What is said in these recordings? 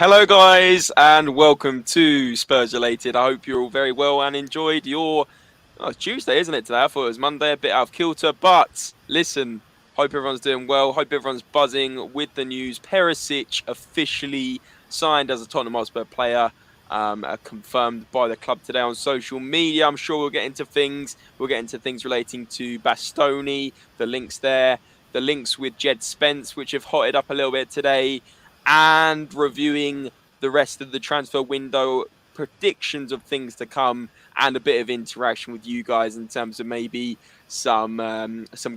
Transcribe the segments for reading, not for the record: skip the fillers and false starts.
Hello guys and welcome to SpursRelated. I hope you're all very well and enjoyed your it's Tuesday, isn't it today? I thought it was Monday, a bit out of kilter, but listen, hope everyone's doing well, hope everyone's buzzing with the news. Perisic officially signed as a Tottenham Hotspur player, confirmed by the club today on social media. I'm sure we'll get into things relating to Bastoni, the links there, the links with Jed Spence, which have hotted up a little bit today, and reviewing the rest of the transfer window, predictions of things to come, and a bit of interaction with you guys in terms of maybe some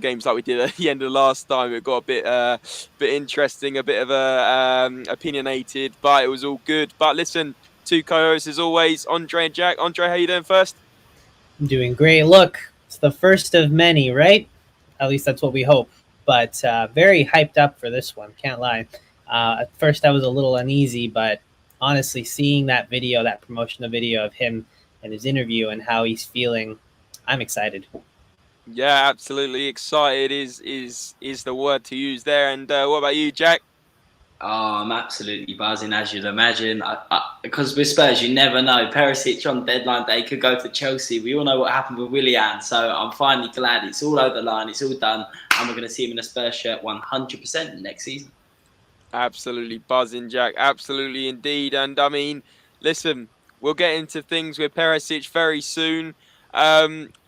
games like we did at the end of last time. It got a bit interesting, a bit of opinionated, but it was all good. But listen, two co-hosts as always, Andre and Jack. Andre, how you doing first? I'm doing great. Look, it's the first of many, right? At least that's what we hope. But very hyped up for this one. Can't lie. At first, I was a little uneasy, but honestly, seeing that video, that promotional video of him and his interview and how he's feeling, I'm excited. Yeah, absolutely excited is the word to use there. And what about you, Jack? Oh, I'm absolutely buzzing, as you'd imagine. Because with Spurs, you never know. Perisic on deadline day could go to Chelsea. We all know what happened with Willian, so I'm finally glad it's all over the line, it's all done, and we're going to see him in a Spurs shirt 100% next season. Absolutely buzzing, Jack. Absolutely indeed. And I mean, listen, we'll get into things with Perisic very soon.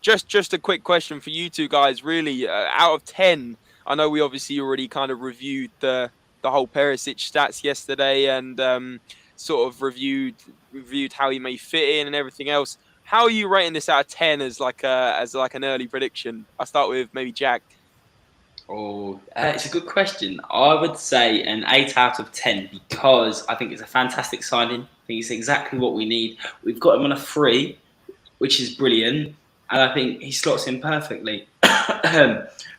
Just a quick question for you two guys, really. Out of 10, I know we obviously already kind of reviewed the whole Perisic stats yesterday and sort of reviewed how he may fit in and everything else. How are you rating this out of 10 as like an early prediction? I'll start with maybe Jack. Oh, it's a good question. I would say an 8 out of 10 because I think it's a fantastic signing. I think it's exactly what we need. We've got him on a free, which is brilliant, and I think he slots in perfectly.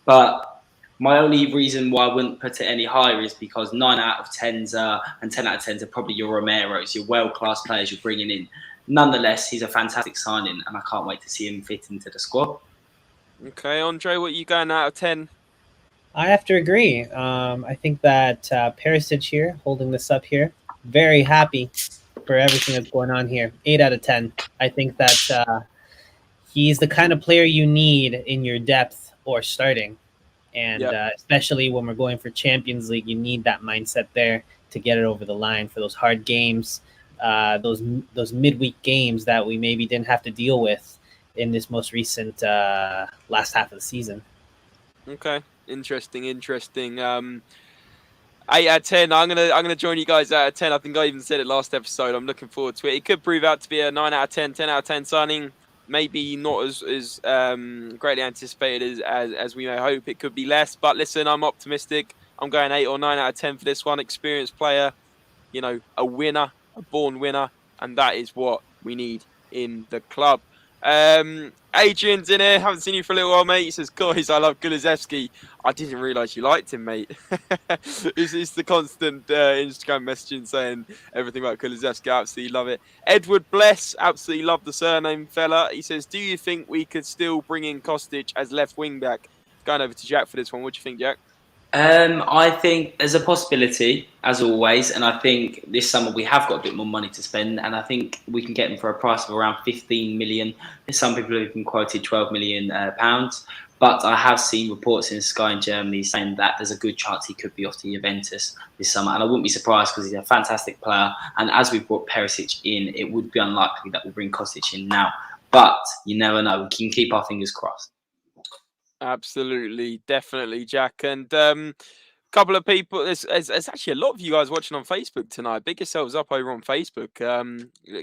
But my only reason why I wouldn't put it any higher is because 9 out of 10s and 10 out of 10s are probably your Romeros, your world-class players you're bringing in. Nonetheless, he's a fantastic signing, and I can't wait to see him fit into the squad. Okay, Andre, what are you going out of 10? I have to agree. I think that Perisic here, holding this up here, very happy for everything that's going on here. 8 out of 10. I think that he's the kind of player you need in your depth or starting. And especially when we're going for Champions League, you need that mindset there to get it over the line for those hard games, those midweek games that we maybe didn't have to deal with in this most recent last half of the season. Okay, interesting. 8 out of 10. I'm gonna join you guys out of 10. I think I even said it last episode. I'm looking forward to it. It could prove out to be a 9 out of 10, 10 out of 10 signing. Maybe not as greatly anticipated as we may hope. It could be less, but listen, I'm optimistic. I'm going 8 or 9 out of 10 for this one. Experienced player, a winner, a born winner, and that is what we need in the club. Adrian's in here. Haven't seen you for a little while, mate. He says, guys, I love Kulusevski. I didn't realise you liked him, mate. It's the constant Instagram messaging saying everything about Kulusevski. I absolutely love it. Edward Bless, absolutely love the surname, fella. He says, do you think we could still bring in Kostic as left wing back? Going over to Jack for this one. What do you think, Jack? I think there's a possibility, as always, and I think this summer we have got a bit more money to spend, and I think we can get him for a price of around 15 million. Some people have even quoted 12 million pounds, but I have seen reports in Sky in Germany saying that there's a good chance he could be off to Juventus this summer, and I wouldn't be surprised because he's a fantastic player, and as we've brought Perisic in, it would be unlikely that we'll bring Kostic in now, but you never know. We can keep our fingers crossed. Absolutely, definitely, Jack. And couple of people, there's actually a lot of you guys watching on Facebook tonight. Big yourselves up over on Facebook.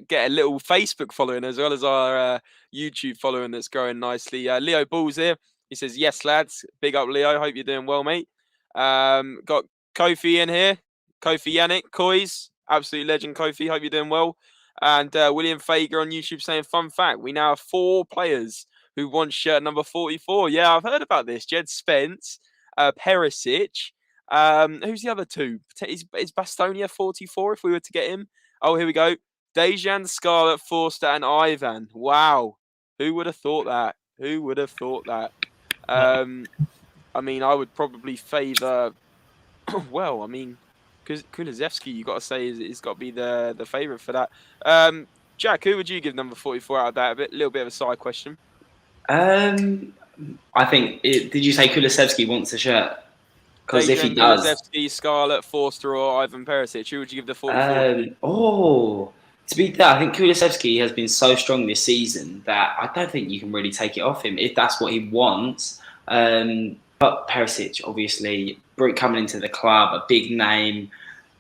Get a little Facebook following as well as our YouTube following that's growing nicely. Leo Balls here. He says, yes, lads. Big up, Leo. Hope you're doing well, mate. Got Kofi in here. Kofi Yannick, Coys. Absolute legend, Kofi. Hope you're doing well. And William Fager on YouTube saying, fun fact, we now have 4 players who wants shirt number 44. Yeah, I've heard about this. Jed Spence, Perisic. Who's the other 2? Is Bastoni 44 if we were to get him? Oh, here we go. Dejan, Scarlett, Forster, and Ivan. Wow. Who would have thought that? Who would have thought that? I mean, I would probably favour... well, I mean, Kulusevski, you got to say, is got to be the favourite for that. Jack, who would you give number 44 out of that? A little bit of a side question. I think. Did you say Kulusevski wants a shirt? Because if he Dejan does, Kulusevski, Scarlett, Forster, or Ivan Perisic, who would you give the 44? To be fair, I think Kulusevski has been so strong this season that I don't think you can really take it off him if that's what he wants. But Perisic, obviously, coming into the club, a big name,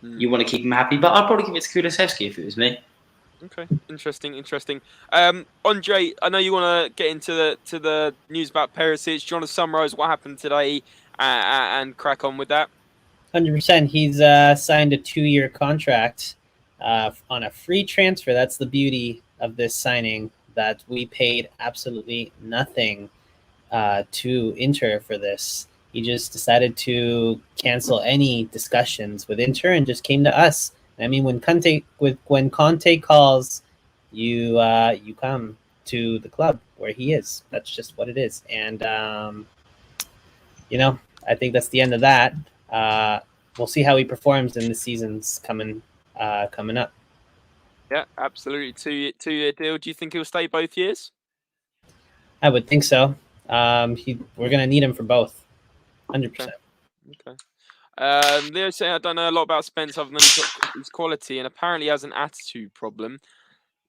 you want to keep him happy. But I'd probably give it to Kulusevski if it was me. Okay, interesting. Andre, I know you want to get into the news about Perisic. Do you want to summarise what happened today and crack on with that? 100%. He's signed a 2-year contract on a free transfer. That's the beauty of this signing, that we paid absolutely nothing to Inter for this. He just decided to cancel any discussions with Inter and just came to us. I mean, when Conte calls, you come to the club where he is. That's just what it is. And I think that's the end of that. We'll see how he performs in the seasons coming up. Yeah, absolutely. Two-year deal. Do you think he'll stay both years? I would think so. We're gonna need him for both, 100%. Okay. They're saying I don't know a lot about Spence other than his quality, and apparently he has an attitude problem.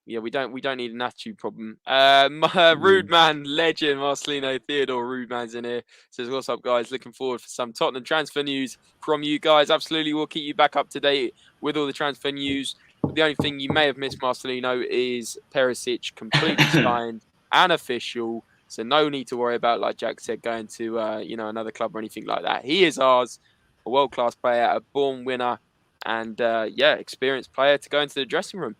Yeah, we don't need an attitude problem. Rude man, legend, Marcelino Theodore Rude man's in here. Says, what's up, guys? Looking forward for some Tottenham transfer news from you guys. Absolutely, we'll keep you back up to date with all the transfer news. The only thing you may have missed, Marcelino, is Perisic completely signed and official. So no need to worry about, like Jack said, going to another club or anything like that. He is ours, a world-class player, a born winner, and experienced player to go into the dressing room.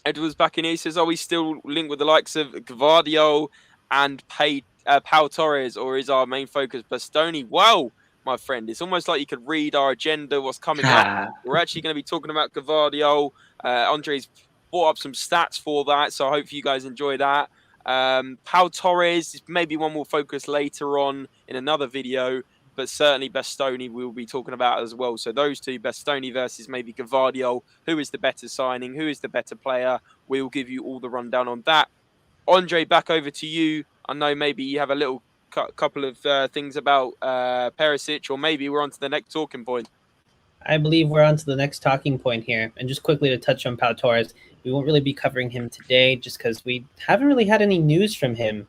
Edwards back in here says, are we still linked with the likes of Gvardiol and Pau Torres, or is our main focus Bastoni? Wow, my friend, it's almost like you could read our agenda, what's coming up. We're actually going to be talking about Gvardiol. Andre's brought up some stats for that, so I hope you guys enjoy that. Pau Torres, maybe one we'll focus later on in another video, but certainly Bastoni we'll be talking about as well. So those two, Bastoni versus maybe Gvardiol, who is the better signing, who is the better player? We'll give you all the rundown on that. Andre, back over to you. I know maybe you have a little couple of things about Perisic, or maybe we're on to the next talking point. I believe we're on to the next talking point here. And just quickly to touch on Pau Torres, we won't really be covering him today just because we haven't really had any news from him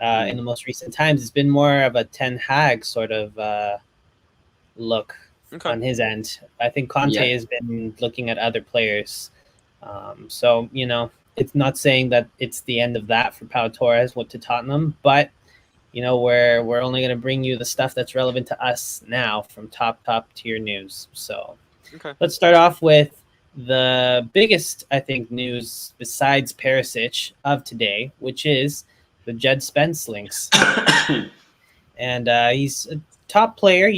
in the most recent times. It's been more of a Ten Hag sort of look on his end. I think Conte has been looking at other players. So, it's not saying that it's the end of that for Pau Torres to Tottenham, but we're only going to bring you the stuff that's relevant to us now from top tier news. So let's start off with the biggest, I think, news besides Perisic of today, which is the Jed Spence links. And he's a top player,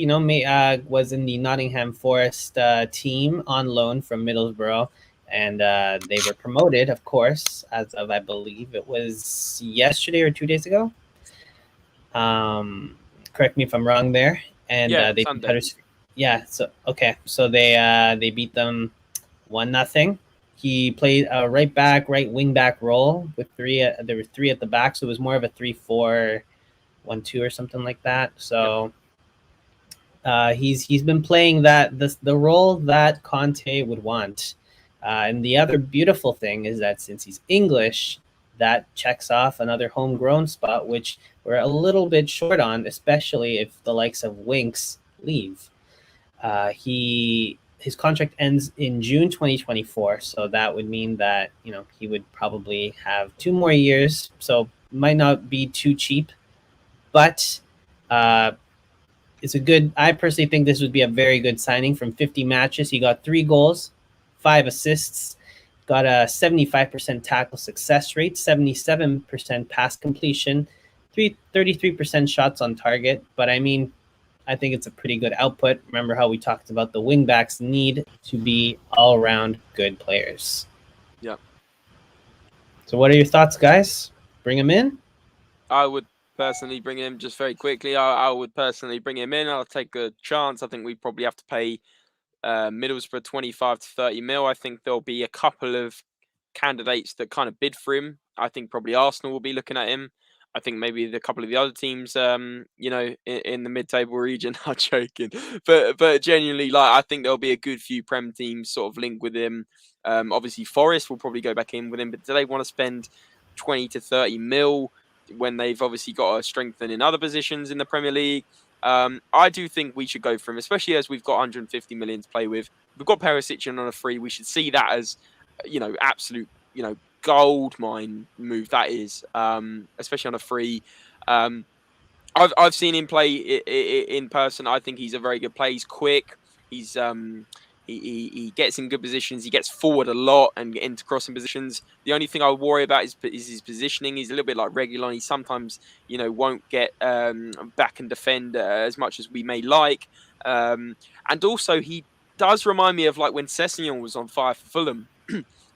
was in the Nottingham Forest team on loan from Middlesbrough. And they were promoted, of course, as of, I believe it was yesterday or 2 days ago. Correct me if I'm wrong there. And they beat Huddersfield. So they beat them 1-0. He played a right wing back role with there were three at the back, so it was more of a 3-4-1-2 or something like that. So he's been playing the role that Conte would want. And the other beautiful thing is that since he's English, that checks off another homegrown spot, which we're a little bit short on, especially if the likes of Winks leave. His contract ends in June 2024, so that would mean that he would probably have 2 more years, so might not be too cheap, but it's a good. I personally think this would be a very good signing. From 50 matches, he got 3 goals, 5 assists, got a 75% tackle success rate, 77% pass completion, 33% shots on target. But I mean, I think it's a pretty good output. Remember how we talked about the wingbacks need to be all-around good players. Yeah. So what are your thoughts, guys? Bring him in? I would personally bring him just very quickly. I would personally bring him in. I'll take a chance. I think we probably have to pay Middlesbrough 25 to 30 mil. I think there'll be a couple of candidates that kind of bid for him. I think probably Arsenal will be looking at him. I think maybe a couple of the other teams, in the mid-table region are joking, but genuinely, like, I think there'll be a good few Prem teams sort of linked with him. Obviously, Forest will probably go back in with him, but do they want to spend 20 to 30 mil when they've obviously got to strengthen in other positions in the Premier League? I do think we should go for him, especially as we've got 150 million to play with. We've got Perisic on a free. We should see that as, absolute, gold mine move that is, especially on a free. I've seen him play in person. I think he's a very good player. He's quick. He's he gets in good positions. He gets forward a lot and into crossing positions. The only thing I worry about is his positioning. He's a little bit like Reguilon. He sometimes won't get back and defend as much as we may like. And also he does remind me of like when Sessegnon was on fire for Fulham.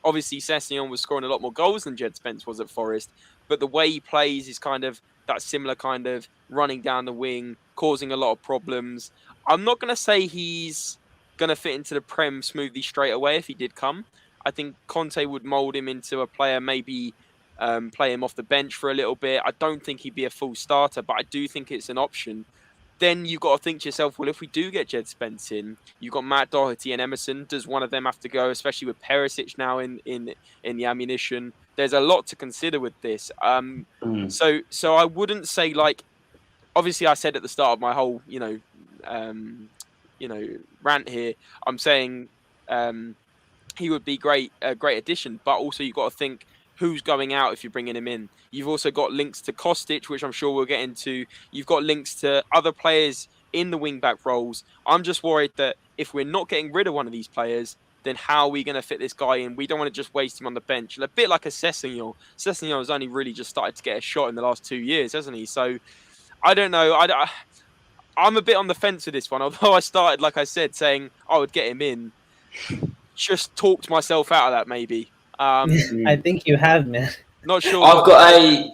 Obviously, Sessegnon was scoring a lot more goals than Jed Spence was at Forest, but the way he plays is kind of that similar kind of running down the wing, causing a lot of problems. I'm not going to say he's going to fit into the Prem smoothly straight away if he did come. I think Conte would mould him into a player, maybe play him off the bench for a little bit. I don't think he'd be a full starter, but I do think it's an option. Then you've got to think to yourself, well, if we do get Jed Spence in, you've got Matt Doherty and Emerson. Does one of them have to go, especially with Perisic now in the ammunition? There's a lot to consider with this. So I wouldn't say, like, obviously I said at the start of my whole, rant here, I'm saying he would be a great addition, but also you've got to think who's going out if you're bringing him in. You've also got links to Kostic, which I'm sure we'll get into. You've got links to other players in the wing-back roles. I'm just worried that if we're not getting rid of one of these players, then how are we going to fit this guy in? We don't want to just waste him on the bench. A bit like a Sessegnon. Sessegnon has only really just started to get a shot in the last 2 years, hasn't he? So, I don't know. I'm a bit on the fence with this one. Although I started, like I said, saying I would get him in. Just talked myself out of that, maybe. I think you have, man. Not sure. I've got I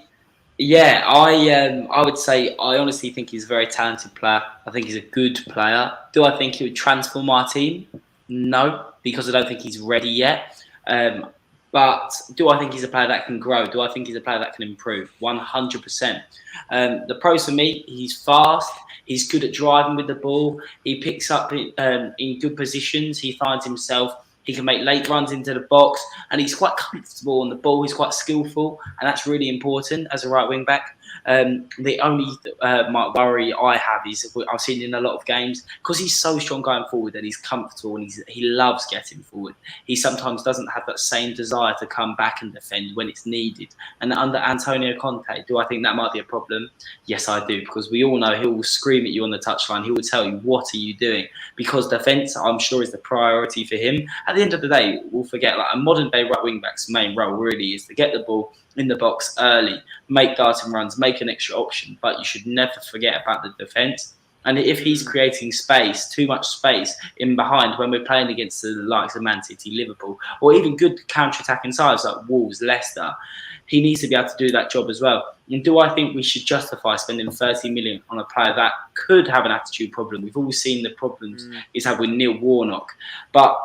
would say I honestly think he's a very talented player. I think he's a good player. Do I think he would transform our team? No, because I don't think he's ready yet. But do I think he's a player that can grow? Do I think he's a player that can improve? 100%. The pros for me, he's fast. He's good at driving with the ball. He picks up in good positions. He finds himself. He can make late runs into the box, and he's quite comfortable on the ball. He's quite skillful, and that's really important as a right wing back. The only worry I have is I've seen in a lot of games, because he's so strong going forward and he's comfortable and he loves getting forward. He sometimes doesn't have that same desire to come back and defend when it's needed. And under Antonio Conte, do I think that might be a problem? Yes, I do, because we all know he will scream at you on the touchline. He will tell you, what are you doing? Because defence, I'm sure, is the priority for him. At the end of the day, we'll forget, like, a modern day right wing back's main role really is to get the ball in the box early, make darting runs, make an extra option, but you should never forget about the defence. And if he's creating space, too much space in behind when we're playing against the likes of Man City, Liverpool, or even good counter-attacking sides like Wolves, Leicester, he needs to be able to do that job as well. And do I think we should justify spending 30 million on a player that could have an attitude problem? We've all seen the problems he's had with Neil Warnock, but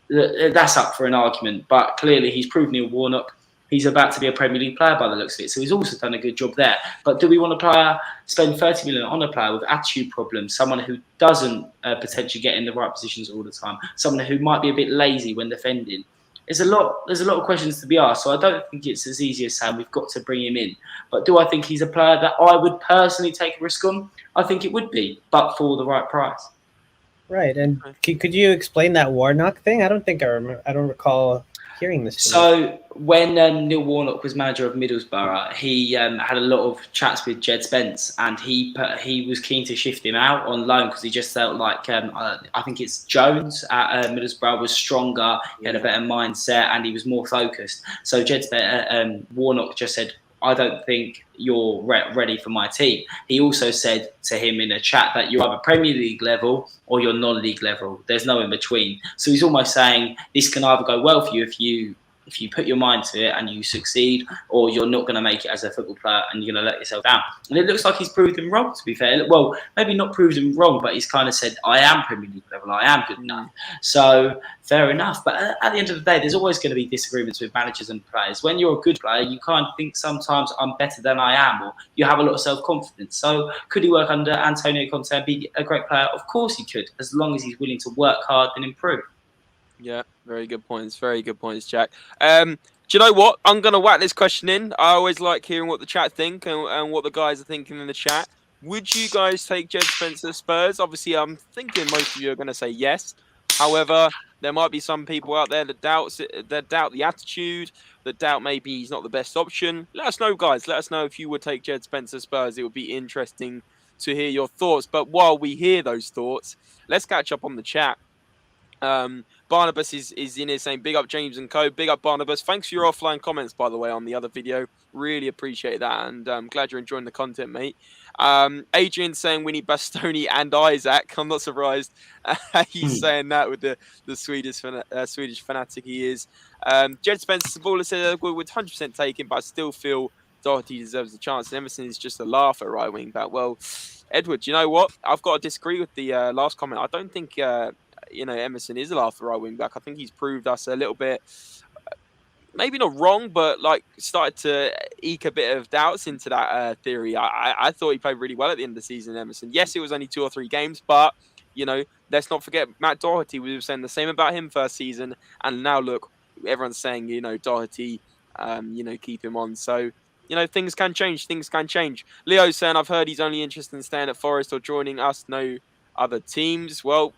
that's up for an argument. But clearly he's proved Neil Warnock. He's about to be a Premier League player by the looks of it. So he's also done a good job there. But do we want a spend 30 million on a player with attitude problems, someone who doesn't potentially get in the right positions all the time, someone who might be a bit lazy when defending? There's a lot of questions to be asked. So I don't think it's as easy as saying we've got to bring him in. But do I think he's a player that I would personally take a risk on? I think it would be, but for the right price. Right. And could you explain that Warnock thing? I don't think I remember. I don't recall hearing this. So when Neil Warnock was manager of Middlesbrough, he had a lot of chats with Jed Spence, and he was keen to shift him out on loan because he just felt like I think it's Jones at Middlesbrough was stronger, he had a better mindset, and he was more focused. So Warnock just said, I don't think you're ready for my team. He also said to him in a chat that you're either Premier League level or you're non-league level. There's no in between. So he's almost saying this can either go well for you if you if you put your mind to it and you succeed, or you're not going to make it as a football player and you're going to let yourself down. And it looks like he's proved him wrong, to be fair. Well, maybe not proved him wrong, but he's kind of said, I am Premier League level, I am good enough. So fair enough. But at the end of the day, there's always going to be disagreements with managers and players. When you're a good player, you kind of think sometimes I'm better than I am, or you have a lot of self-confidence. So could he work under Antonio Conte and be a great player? Of course he could, as long as he's willing to work hard and improve. Yeah, very good points. Very good points, Jack. Do you know what? I'm going to whack this question in. I always like hearing what the chat think and what the guys are thinking in the chat. Would you guys take Jed Spence to Spurs? Obviously, I'm thinking most of you are going to say yes. However, there might be some people out there that doubt the attitude, that doubt maybe he's not the best option. Let us know, guys. Let us know if you would take Jed Spence to Spurs. It would be interesting to hear your thoughts. But while we hear those thoughts, let's catch up on the chat. Barnabas is in here saying big up James and Co. Big up Barnabas. Thanks for your offline comments, by the way, on the other video. Really appreciate that, and I'm glad you're enjoying the content, mate. Adrian saying we need Bastoni and Isaac. I'm not surprised he's saying that with the Swedish fanatic he is. Jed Spencer Baller said we would 100% take him, but I still feel Doherty deserves a chance. And Emerson is just a laugh at right wing back. Well, Edward, you know what? I've got to disagree with the last comment. I don't think Emerson is a laugh at right wing back. I think he's proved us a little bit, maybe not wrong, but like started to eke a bit of doubts into that theory. I thought he played really well at the end of the season, Emerson. Yes, it was only 2 or 3 games, but let's not forget Matt Doherty. We were saying the same about him first season, and now look, everyone's saying Doherty, keep him on. So things can change. Things can change. Leo's saying I've heard he's only interested in staying at Forest or joining us. No other teams. Well,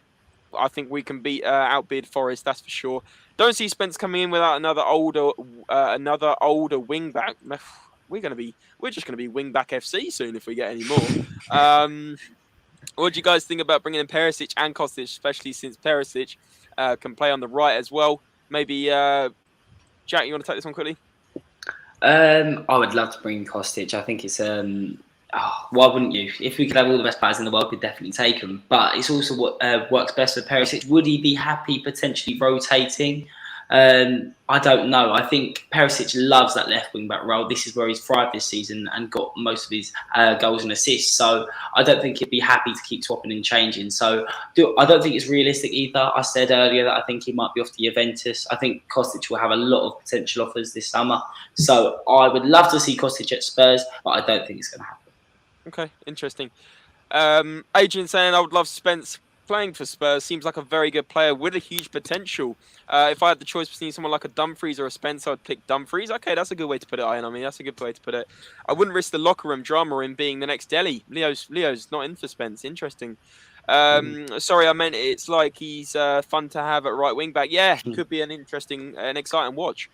I think we can outbid Forest, that's for sure. Don't see Spence coming in without another older wing back. We're just gonna be wing back FC soon if we get any more. What do you guys think about bringing in Perisic and Kostic, especially since Perisic can play on the right as well? Maybe Jack, you want to take this one quickly? I would love to bring in Kostic. I think it's why wouldn't you? If we could have all the best players in the world, we'd definitely take them. But it's also what works best for Perisic. Would he be happy potentially rotating? I don't know. I think Perisic loves that left wing back role. This is where he's thrived this season and got most of his goals and assists. So I don't think he'd be happy to keep swapping and changing. So I don't think it's realistic either. I said earlier that I think he might be off to Juventus. I think Kostic will have a lot of potential offers this summer. So I would love to see Kostic at Spurs, but I don't think it's going to happen. Okay, interesting. Adrian saying I would love Spence playing for Spurs. Seems like a very good player with a huge potential. If I had the choice between someone like a Dumfries or a Spence, I'd pick Dumfries. Okay, that's a good way to put it, Ian. I mean, that's a good way to put it. I wouldn't risk the locker room drama in being the next Dele. Leo's not in for Spence. Interesting. Sorry, I meant it's like he's fun to have at right wing back. Yeah, could be an exciting watch.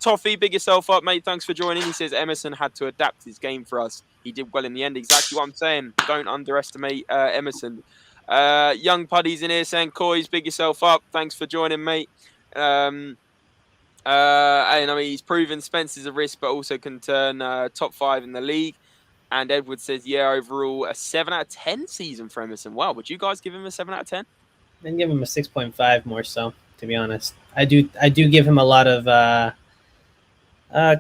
Toffee, big yourself up, mate. Thanks for joining. He says Emerson had to adapt his game for us. He did well in the end. Exactly what I'm saying. Don't underestimate Emerson. Young Puddy's in here saying, Coys, big yourself up. Thanks for joining, mate. And I mean, he's proven Spence is a risk, but also can turn top 5 in the league. And Edward says, yeah, overall, a 7 out of 10 season for Emerson. Wow, would you guys give him a 7 out of 10? I'd give him a 6.5 more so, to be honest. I do give him a lot of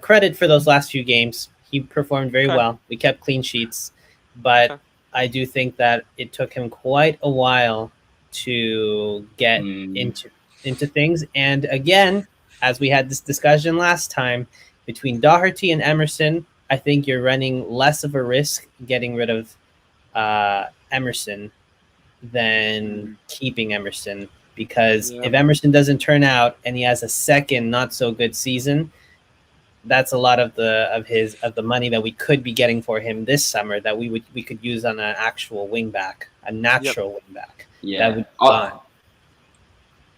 credit for those last few games. He performed very well. We kept clean sheets, but I do think that it took him quite a while to get into things. And again, as we had this discussion last time, between Doherty and Emerson, I think you're running less of a risk getting rid of Emerson than keeping Emerson, because if Emerson doesn't turn out and he has a second not so good season, that's a lot of the money that we could be getting for him this summer that we could use on an actual wing back, a natural wing back. Yeah, that would be fine.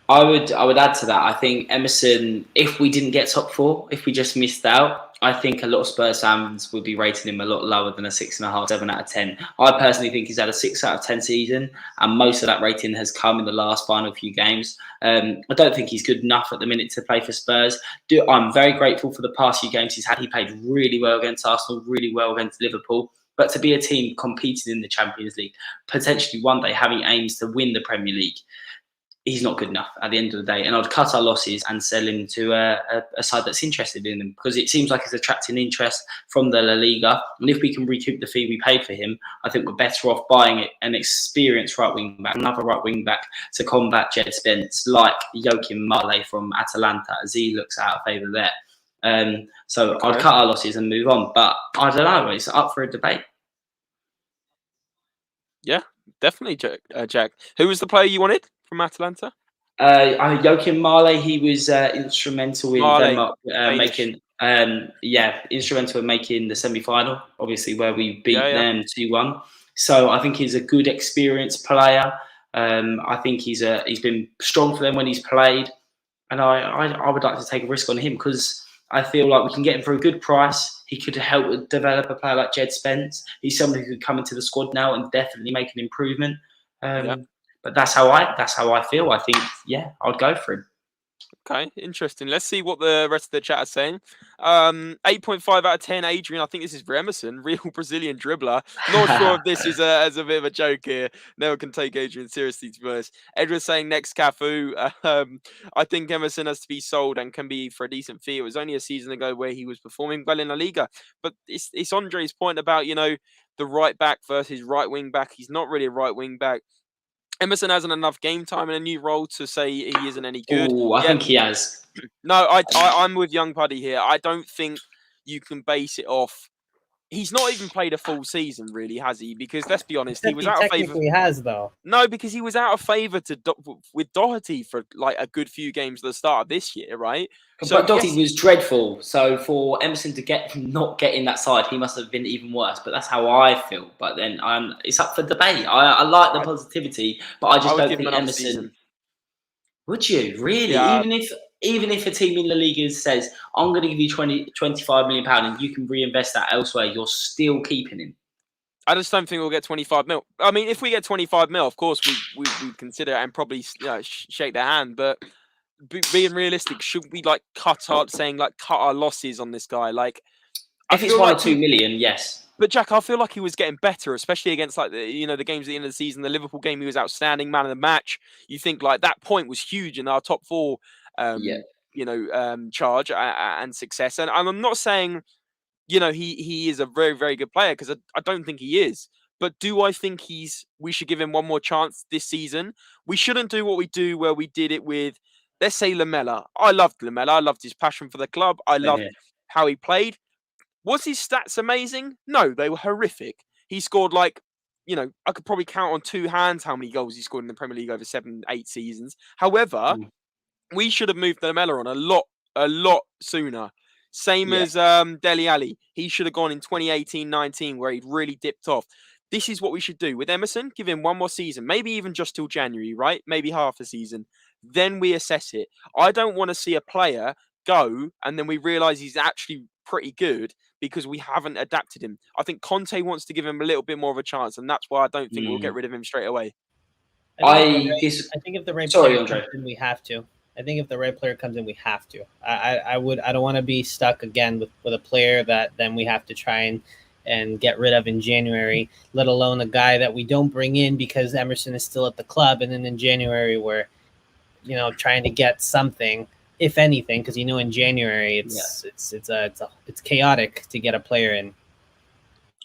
I would add to that. I think Emerson, if we didn't get top 4, if we just missed out, I think a lot of Spurs fans would be rating him a lot lower than a 6.5, 7 out of 10. I personally think he's had a 6 out of 10 season, and most of that rating has come in the last final few games. I don't think he's good enough at the minute to play for Spurs. I'm very grateful for the past few games he's had. He played really well against Arsenal, really well against Liverpool. But to be a team competing in the Champions League, potentially one day having aims to win the Premier League, he's not good enough at the end of the day. And I'd cut our losses and sell him to a side that's interested in him, because it seems like it's attracting interest from the La Liga. And if we can recoup the fee we paid for him, I think we're better off buying an experienced right wing back, another right wing back to combat Jed Spence, like Joachim Marley from Atalanta, as he looks out of favour there. So I'd cut our losses and move on. But I don't know, it's up for a debate. Yeah, definitely, Jack. Who was the player you wanted from Atalanta? Joachim Marley. He was instrumental in Denmark making instrumental in making the semi-final, obviously, where we beat them 2-1. So I think he's a good, experienced player. I think he's been strong for them when he's played, and I would like to take a risk on him, because I feel like we can get him for a good price. He could help develop a player like Jed Spence. He's somebody who could come into the squad now and definitely make an improvement. But that's how I feel. I think, I'd go for him. Okay, interesting. Let's see what the rest of the chat is saying. 8.5 out of 10, Adrian. I think this is for Emerson, real Brazilian dribbler. Not sure if this is as a bit of a joke here. Never can take Adrian seriously, to be honest. Edward's saying next Cafu. I think Emerson has to be sold and can be for a decent fee. It was only a season ago where he was performing well in La Liga. But it's Andre's point about, the right back versus right wing back. He's not really a right wing back. Emerson hasn't enough game time in a new role to say he isn't any good. I think he has. No, I'm with Young Puddy here. I don't think you can base it off. He's not even played a full season, really, has he? Because let's be honest, he was out of favour. Technically has, though. No, because he was out of favour with Doherty for like a good few games at the start of this year, right? But Doherty was dreadful. So for Emerson to not get in that side, he must have been even worse. But that's how I feel. But then it's up for debate. I like the positivity, but I just don't think Emerson. Season. Would you really? Yeah. Even if a team in La Liga says, I'm going to give you 25 million pounds and you can reinvest that elsewhere, you're still keeping him. I just don't think we'll get 25 mil. I mean, if we get 25 mil, of course we consider it and probably shake their hand. But being realistic, should we cut our losses on this guy? Like, if it's 1 or 2 million, yes. But Jack, I feel like he was getting better, especially against the games at the end of the season. The Liverpool game, he was outstanding, man of the match. You think that point was huge in our top 4. Charge and success. And I'm not saying, he is a very, very good player, because I don't think he is. But do I think we should give him one more chance this season? We shouldn't do what we do where we did it with, let's say, Lamela. I loved Lamela. I loved his passion for the club. I loved how he played. Was his stats amazing? No, they were horrific. He scored I could probably count on 2 hands how many goals he scored in the Premier League over 7-8 seasons. However, we should have moved Lamela on a lot sooner. Same as Dele Alli. He should have gone in 2018-19 where he'd really dipped off. This is what we should do with Emerson. Give him one more season, maybe even just till January, right? Maybe half a season. Then we assess it. I don't want to see a player go and then we realise he's actually pretty good because we haven't adapted him. I think Conte wants to give him a little bit more of a chance, and that's why I don't think we'll get rid of him straight away. I think if the right player comes in, we have to. I think if the right player comes in, we have to. I don't want to be stuck again with a player that then we have to try and get rid of in January, let alone a guy that we don't bring in because Emerson is still at the club, and then in January we're trying to get something, if anything, because in January it's chaotic to get a player in.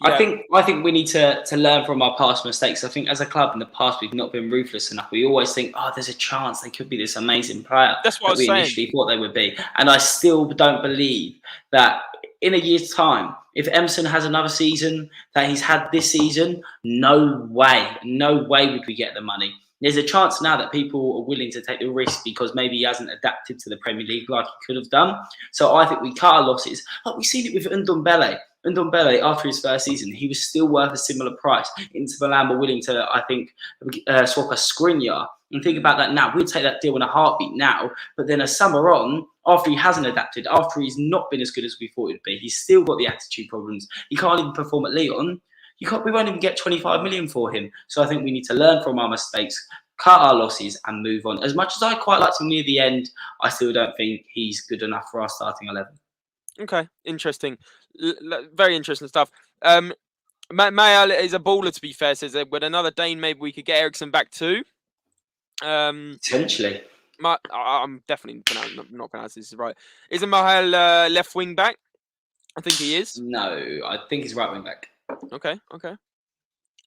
Yeah. I think we need to learn from our past mistakes. I think as a club in the past, we've not been ruthless enough. We always think, there's a chance they could be this amazing player. That's what we initially thought they would be. And I still don't believe that in a year's time, if Emerson has another season that he's had this season, no way would we get the money. There's a chance now that people are willing to take the risk because maybe he hasn't adapted to the Premier League like he could have done. So I think we cut our losses. We've seen it with Ndombele. Ndombele, after his first season, he was still worth a similar price. Inter Milan were willing to, I think, swap a Skriniar. And think about that now. We'd take that deal in a heartbeat now. But then a summer on, after he hasn't adapted, after he's not been as good as we thought he'd be, he's still got the attitude problems. He can't even perform at Lyon. We won't even get 25 million for him. So I think we need to learn from our mistakes, cut our losses, and move on. As much as I quite liked him near the end, I still don't think he's good enough for our starting 11. Okay, interesting. Very interesting stuff. Mayal is a baller, to be fair, says that with another Dane, maybe we could get Ericsson back too. Potentially. I'm definitely not pronouncing this right. Isn't Mahal left wing back? I think he is. No, I think he's right wing back. Okay.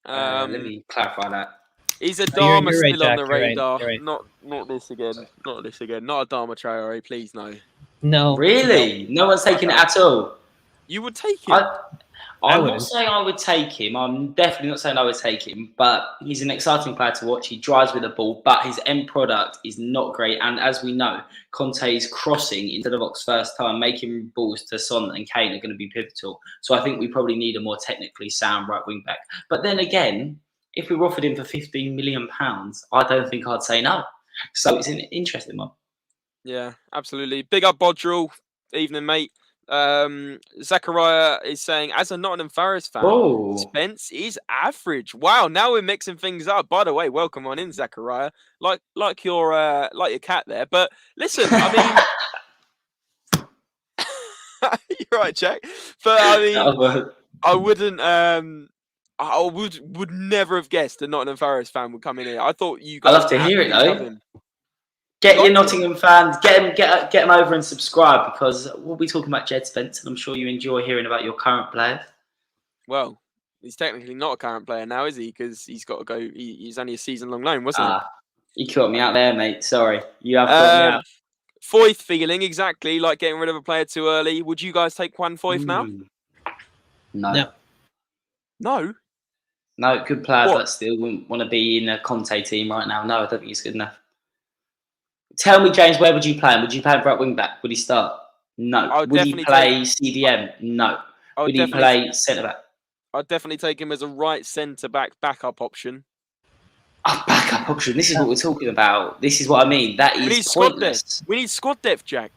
Let me clarify that. Is a You're Dharma right, still on Jack, the radar? you're right. Not this again. Not this again. Not a Dharma Traore, please no. No. Really? No one's taking it at all? You would take him? I I'm not wouldn't. saying I would take him. I'm definitely not saying I would take him, but he's an exciting player to watch. He drives with the ball, but his end product is not great. And as we know, Conte's crossing into the box first time, making balls to Son and Kane are going to be pivotal. So I think we probably need a more technically sound right wing back. But then again, if we were offered him for £15 million, I don't think I'd say no. So it's an interesting one. Yeah, absolutely. Big up Bodril. Evening, mate. Zachariah is saying, as a Nottingham Forest fan, Spence is average. Wow, now we're mixing things up. By the way, welcome on in, Zachariah. Like your cat there. But listen, I mean, you're right, Jack. But I mean, I wouldn't. I would never have guessed a Nottingham Forest fan would come in here. I thought you guys. I love to hear it though. Love him. Get your Nottingham fans, get them over and subscribe, because we'll be talking about Jed Spence, and I'm sure you enjoy hearing about your current players. Well, he's technically not a current player now, is he? Because he's got to go. He's only a season-long loan, wasn't he? You caught me out there, mate. Sorry, you have caught me out. Foyth feeling exactly like getting rid of a player too early. Would you guys take Juan Foyth now? No. No, good player, but still wouldn't want to be in a Conte team right now. No, I don't think he's good enough. Tell me, James, where would you play him? Would you play him right wing back? Would he start? No. Would he play CDM? No. Would he play centre back? I'd definitely take him as a right centre back backup option. A backup option. This is what we're talking about. This is what I mean. That is pointless. We need squad depth, Jack.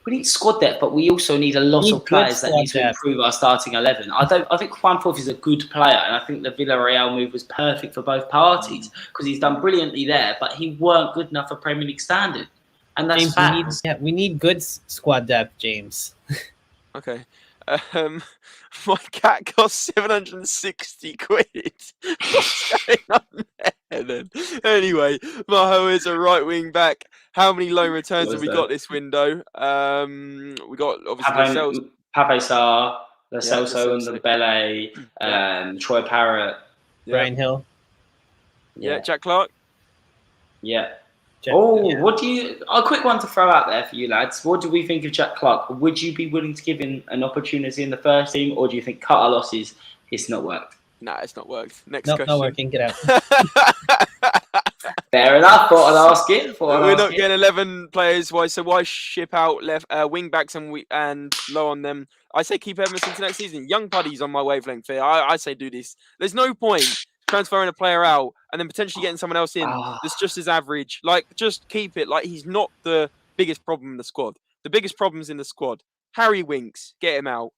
We need squad depth, but we also need a lot of players that need to improve our starting 11. I think Juan Foyth is a good player, and I think the Villarreal move was perfect for both parties because he's done brilliantly there, but he weren't good enough for Premier League standard, and that's fact. We need good squad depth, James. Okay. My cat costs 760 quid. What's going on there then? Anyway, Maho is a right wing back. How many loan returns have we got this window? We got obviously Pape Sarr, the Celso and the Bele, Troy Parrott, Brian Hill. Yeah, Jack Clark. Yeah. What do you? A quick one to throw out there for you lads. What do we think of Jack Clark? Would you be willing to give him an opportunity in the first team, or do you think cut our losses? It's not worked. Nah, it's not worked. Next question. Not working. Get out. Fair enough. Thought I'd ask it. We're not getting 11 players. Why ship out left wing backs and low on them? I say keep Emerson to next season. Young Puddy's on my wavelength here. I say do this. There's no point transferring a player out and then potentially getting someone else in that's just as average. Like, just keep it. Like, he's not the biggest problem in the squad. The biggest problem's in the squad. Harry Winks, get him out.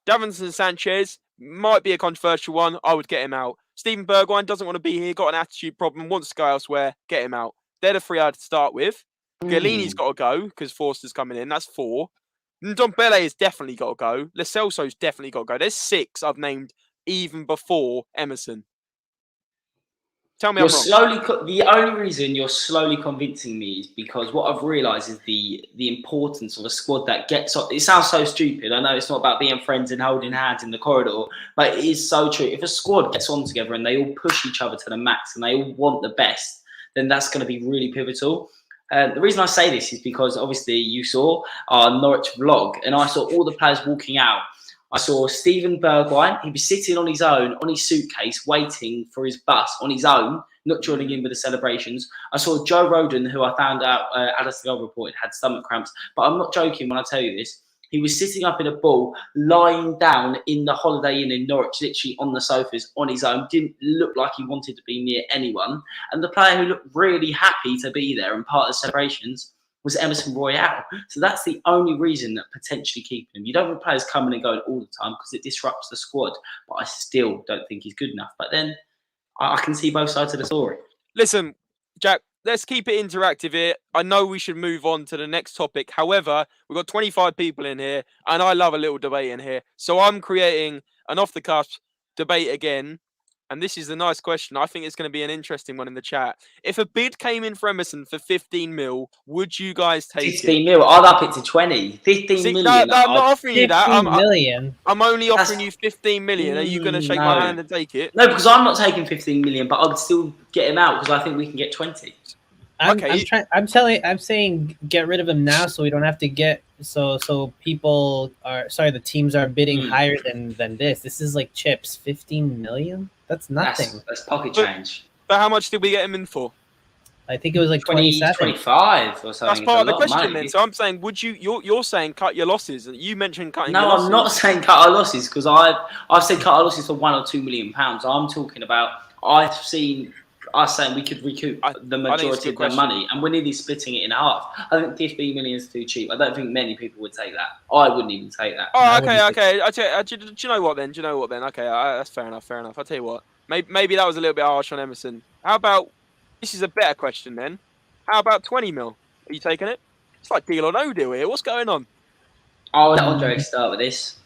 Davinson Sanchez might be a controversial one. I would get him out. Steven Bergwijn doesn't want to be here, got an attitude problem, wants to go elsewhere. Get him out. They're the three I'd start with. Galini's got to go because Forster's coming in. That's 4. Ndombele has definitely got to go. Lo Celso's definitely got to go. There's 6 I've named even before Emerson. Tell me I'm wrong. The only reason you're slowly convincing me is because what I've realised is the importance of a squad that gets on. It sounds so stupid. I know it's not about being friends and holding hands in the corridor, but it is so true. If a squad gets on together and they all push each other to the max and they all want the best, then that's going to be really pivotal. The reason I say this is because obviously you saw our Norwich vlog and I saw all the players walking out. I saw Steven Bergwijn. He was sitting on his own, on his suitcase, waiting for his bus on his own, not joining in with the celebrations. I saw Joe Rodon, who I found out, Alistair reported, had stomach cramps. But I'm not joking when I tell you this. He was sitting up in a ball, lying down in the Holiday Inn in Norwich, literally on the sofas, on his own. Didn't look like he wanted to be near anyone. And the player who looked really happy to be there and part of the celebrations was Emerson Royale. So that's the only reason that potentially keeping him. You don't want players coming and going all the time because it disrupts the squad. But I still don't think he's good enough. But then I can see both sides of the story. Listen, Jack, let's keep it interactive here. I know we should move on to the next topic. However, we've got 25 people in here, and I love a little debate in here. So I'm creating an off-the-cuff debate again. and this is a nice question. I think it's going to be an interesting one in the chat. If a bid came in for Emerson for 15 mil, would you guys take 15 it? mil. I'd up it to 20. 15 See, million. no, I'm not offering you that. 15 million. I'm only offering you 15 million. Are you going to shake my hand and take it? No, because I'm not taking 15 million, but I'd still get him out because I think we can get 20. I'm saying get rid of him now so we don't have to get so people are the teams are bidding higher than this. This is like chips. 15 million? That's nothing. That's pocket change. But how much did we get him in for? I think it was like 27. 25 or something. That's part of the question then. So I'm saying, would you're saying cut your losses? You mentioned cutting your losses. No, I'm not saying cut our losses because I've said cut our losses for £1 or £2 million. I'm talking about I've seen us saying we could recoup the majority of their money, and we're nearly splitting it in half. I think 15 million is too cheap. I don't think many people would take that. I wouldn't even take that. Oh, okay. Do you know what then? Okay, that's fair enough. I'll tell you what. Maybe that was a little bit harsh on Emerson. How about, this is a better question then. How about 20 mil? Are you taking it? It's like deal or no deal here. What's going on? I'll let Andre start with this.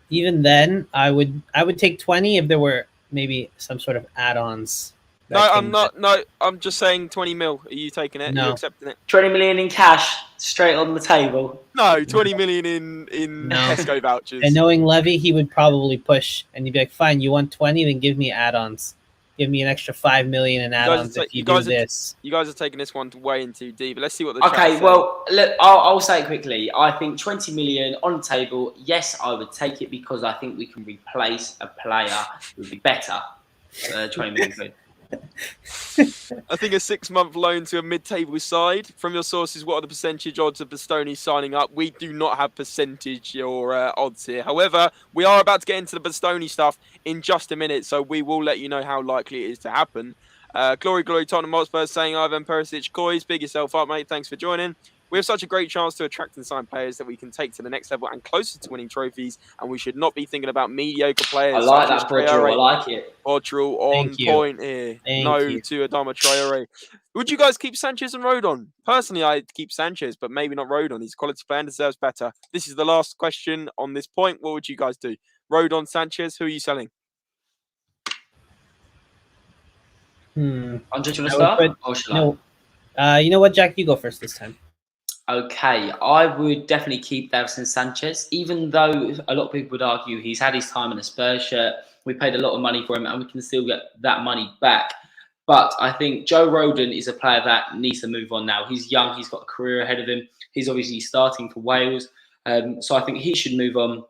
Even then, I would take 20 if there were maybe some sort of add-ons. No, I'm not. No, I'm just saying 20 mil. Are you taking it? No. Are you accepting it? 20 million in cash, straight on the table. No, 20 million in Tesco vouchers. And knowing Levy, he would probably push, and he'd be like, "Fine, you want 20? Then give me add-ons. Give me an extra 5 million in add-ons if you do this." You guys are taking this one way in too deep. But let's see what the Okay, well, look, I'll say it quickly. I think 20 million on the table. Yes, I would take it because I think we can replace a player who would be better. 20 million quid. I think a 6-month loan to a mid-table side. From your sources, what are the percentage odds of Bastoni signing up? We do not have percentage or odds here. However, we are about to get into the Bastoni stuff in just a minute, so we will let you know how likely it is to happen. Glory, Tottenham Hotspur saying, Ivan Perisic, Coys, big yourself up, mate. Thanks for joining. We have such a great chance to attract and sign players that we can take to the next level and closer to winning trophies, and we should not be thinking about mediocre players. I like that, Gvardiol. I like it. Gvardiol on point here. To Adama Traore. Would you guys keep Sanchez and Rodon? Personally, I'd keep Sanchez, but maybe not Rodon. He's a quality player and deserves better. This is the last question on this point. What would you guys do? Rodon, Sanchez, who are you selling? Andre, do you want to start? Or should I? You know what, Jack? You go first this time. Okay, I would definitely keep Davinson Sanchez, even though a lot of people would argue he's had his time in a Spurs shirt. We paid a lot of money for him and we can still get that money back. But I think Joe Rodon is a player that needs to move on now. He's young, he's got a career ahead of him. He's obviously starting for Wales. So I think he should move on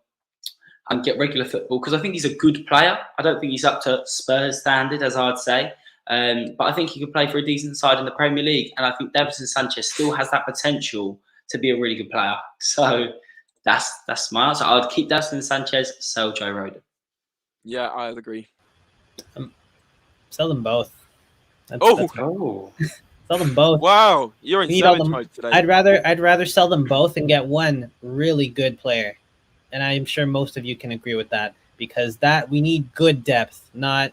and get regular football because I think he's a good player. I don't think he's up to Spurs standard, as I'd say. But I think he could play for a decent side in the Premier League. And I think Davinson Sanchez still has that potential to be a really good player. So that's my answer. I'd keep Davinson Sanchez, sell Joe Rodon. Yeah, I agree. Sell them both. Sell them both. Wow, you're in savage mode today. I'd rather sell them both and get one really good player. And I'm sure most of you can agree with that because we need good depth, not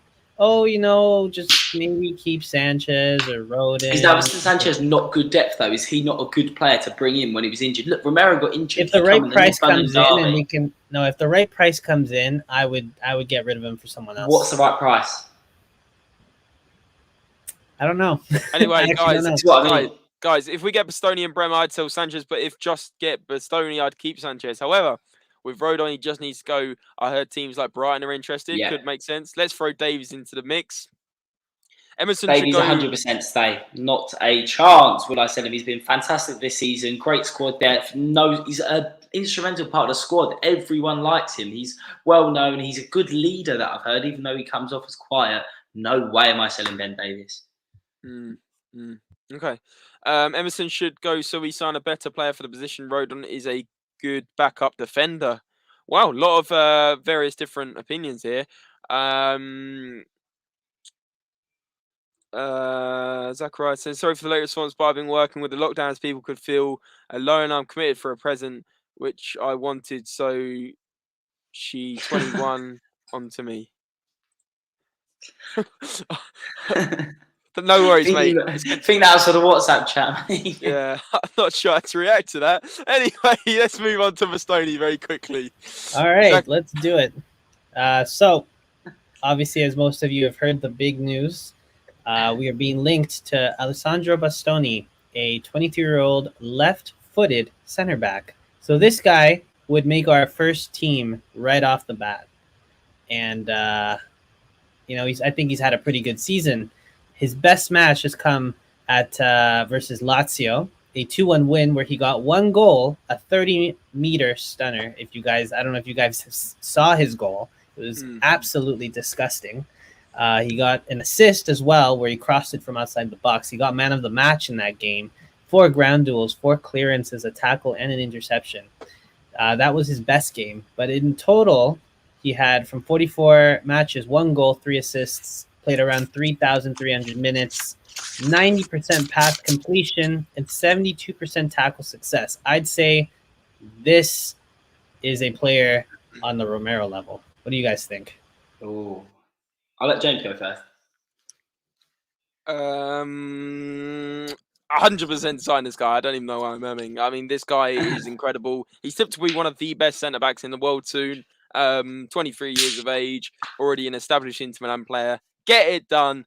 just maybe keep Sanchez or Rodon. Is Davinson Sanchez not good depth though? Is he not a good player to bring in when he was injured? Look, Romero got injured. If the right price comes in, and we can if the right price comes in, I would get rid of him for someone else. What's the right price? I don't know. Anyway, guys, if we get Bastoni and Bremer, I'd sell Sanchez. But if just get Bastoni, I'd keep Sanchez. However, with Rodon, he just needs to go. I heard teams like Brighton are interested. Yeah. Could make sense. Let's throw Davies into the mix. Emerson Davies should go 100% stay. Not a chance would I sell him. He's been fantastic this season. Great squad depth. He's an instrumental part of the squad. Everyone likes him. He's well known. He's a good leader that I've heard, even though he comes off as quiet. No way am I selling Ben Davies. Okay. Emerson should go so we sign a better player for the position. Rodon is a good backup defender. Wow, a lot of various different opinions here. Zachariah says, sorry for the late response, but I've been working with the lockdowns. People could feel alone. I'm committed for a present, which I wanted, so she 21 onto me. But no worries, mate. I think that was for the WhatsApp chat, mate. Yeah, I'm not sure how to react to that. Anyway, let's move on to Bastoni very quickly. All right, let's do it. So obviously, as most of you have heard, the big news, we are being linked to Alessandro Bastoni, a 22-year-old left-footed center back. So this guy would make our first team right off the bat. And, I think he's had a pretty good season. His best match has come at versus Lazio, a 2-1 win where he got one goal, a 30-meter stunner. I don't know if you guys saw his goal. It was absolutely disgusting. He got an assist as well where he crossed it from outside the box. He got man of the match in that game. 4 ground duels, 4 clearances, a tackle, and an interception. That was his best game. But in total, he had from 44 matches, 1 goal, 3 assists, played around 3,300 minutes, 90% pass completion, and 72% tackle success. I'd say this is a player on the Romero level. What do you guys think? Oh, I'll let James go first. 100% sign this guy. I don't even know why I'm murmuring. I mean, this guy is incredible. He's tipped to be one of the best centre backs in the world soon. 23 years of age, already an established Inter Milan player. Get it done.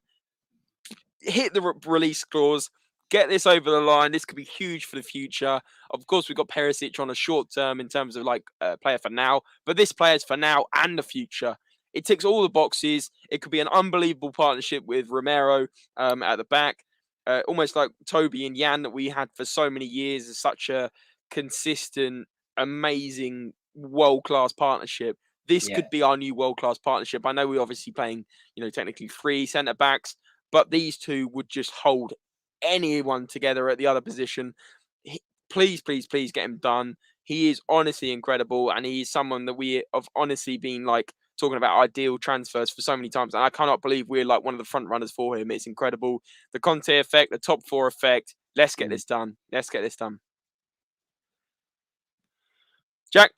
Hit the release clause. Get this over the line. This could be huge for the future. Of course, we've got Perisic on a short term in terms of like player for now, but this player's for now and the future. It ticks all the boxes. It could be an unbelievable partnership with Romero at the back. Almost like Toby and Jan that we had for so many years is such a consistent, amazing, world-class partnership. This could be our new world-class partnership. I know we're obviously playing, technically 3 centre-backs, but these two would just hold anyone together at the other position. Please, please, please get him done. He is honestly incredible, and he is someone that we have honestly been like talking about ideal transfers for so many times, and I cannot believe we're like one of the front runners for him. It's incredible. The Conte effect, the top 4 effect. Let's get this done. Let's get this done. Jack?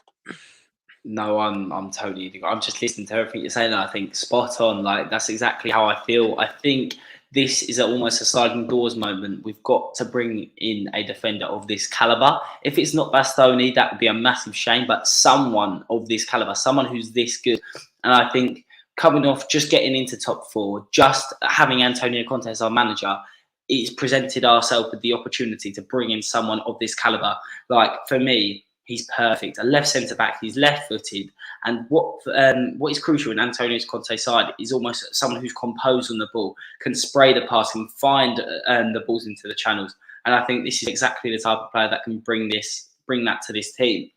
No, I'm totally. I'm just listening to everything you're saying. And I think spot on. Like that's exactly how I feel. I think this is almost a sliding doors moment. We've got to bring in a defender of this caliber. If it's not Bastoni, that would be a massive shame. But someone of this caliber, someone who's this good, and I think coming off just getting into top 4, just having Antonio Conte as our manager, it's presented ourselves with the opportunity to bring in someone of this caliber. Like for me, he's perfect. A left centre back. He's left-footed, and what is crucial in Antonio Conte's side is almost someone who's composed on the ball, can spray the pass, and find the balls into the channels. And I think this is exactly the type of player that can bring that to this team.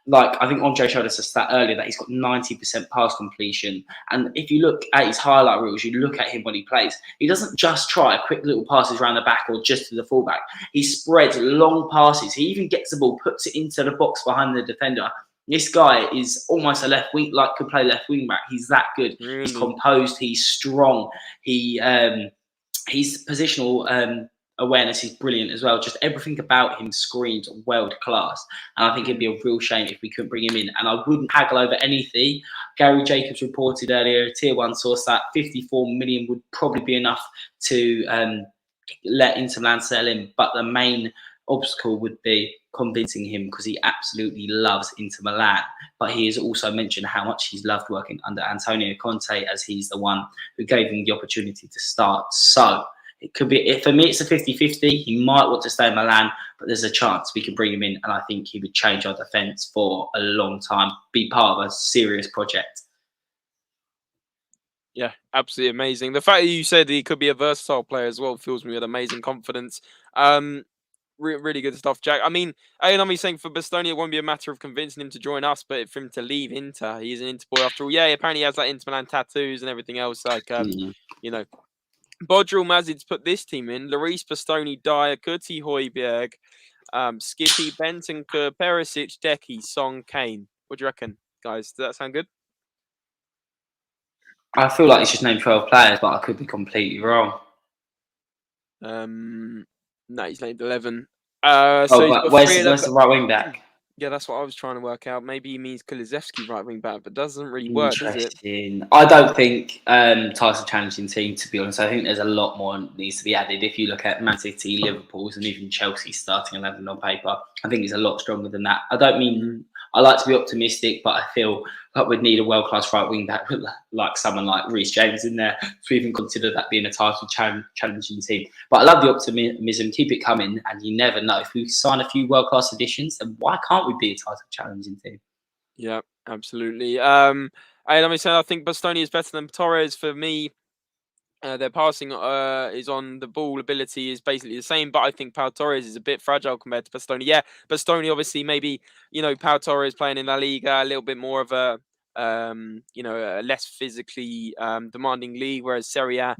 Like I think Andre showed us a stat earlier that he's got 90% pass completion, and if you look at his highlight reels, you look at him when he plays, he doesn't just try quick little passes around the back or just to the fullback. He spreads long passes. He even gets the ball, puts it into the box behind the defender. This guy is almost a left wing, like could play left wing back. He's that good. Really? He's composed. He's strong. He's positional awareness is brilliant as well. Just everything about him screams world class. And I think it'd be a real shame if we couldn't bring him in. And I wouldn't haggle over anything. Gary Jacobs reported earlier, a tier 1 source, that 54 million would probably be enough to let Inter Milan sell him. But the main obstacle would be convincing him, because he absolutely loves Inter Milan. But he has also mentioned how much he's loved working under Antonio Conte, as he's the one who gave him the opportunity to start. So it could be, for me, it's a 50-50. He might want to stay in Milan, but there's a chance we could bring him in, and I think he would change our defence for a long time, be part of a serious project. Yeah, absolutely amazing. The fact that you said he could be a versatile player as well fills me with amazing confidence. Really good stuff, Jack. I mean, I'm saying for Bastoni, it won't be a matter of convincing him to join us, but for him to leave Inter, he's an Inter boy after all. Yeah, apparently he has like Inter Milan tattoos and everything else. Like, Bodril Mazid's put this team in: Lloris, Bastoni, Dyer, Kurti Højbjerg, Skippy, Bentancur, Perisic, Decky, Song, Kane. What do you reckon, guys? Does that sound good? I feel like he's just named 12 players, but I could be completely wrong. No, he's named 11. Where's the right wing back? Yeah, that's what I was trying to work out. Maybe he means Kulusevski right wing back, but doesn't really work, does it? I don't think Tyson challenging team, to be honest. I think there's a lot more needs to be added. If you look at Man City, Liverpool's, and even Chelsea's starting 11 on paper, I think it's a lot stronger than that. I don't mean I like to be optimistic, but I feel like we'd need a world-class right wing back like someone like Reece James in there to even consider that being a title challenging team. But I love the optimism. Keep it coming, and you never know. If we sign a few world-class additions, then why can't we be a title challenging team? Yeah, absolutely. I think Bastoni is better than Torres for me. Their passing is on the ball ability is basically the same, but I think Pau Torres is a bit fragile compared to Bastoni. Yeah, Bastoni obviously maybe, Pau Torres playing in La Liga, a little bit more of a a less physically demanding league, whereas Serie A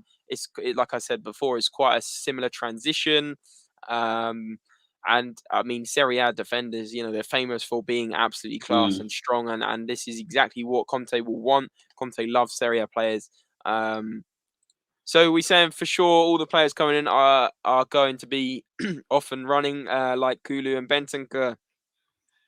like I said before, is quite a similar transition. And I mean, Serie A defenders, they're famous for being absolutely class and strong, and this is exactly what Conte will want. Conte loves Serie A players. So we're saying for sure all the players coming in are going to be off and running, like Kulu and Bentancur.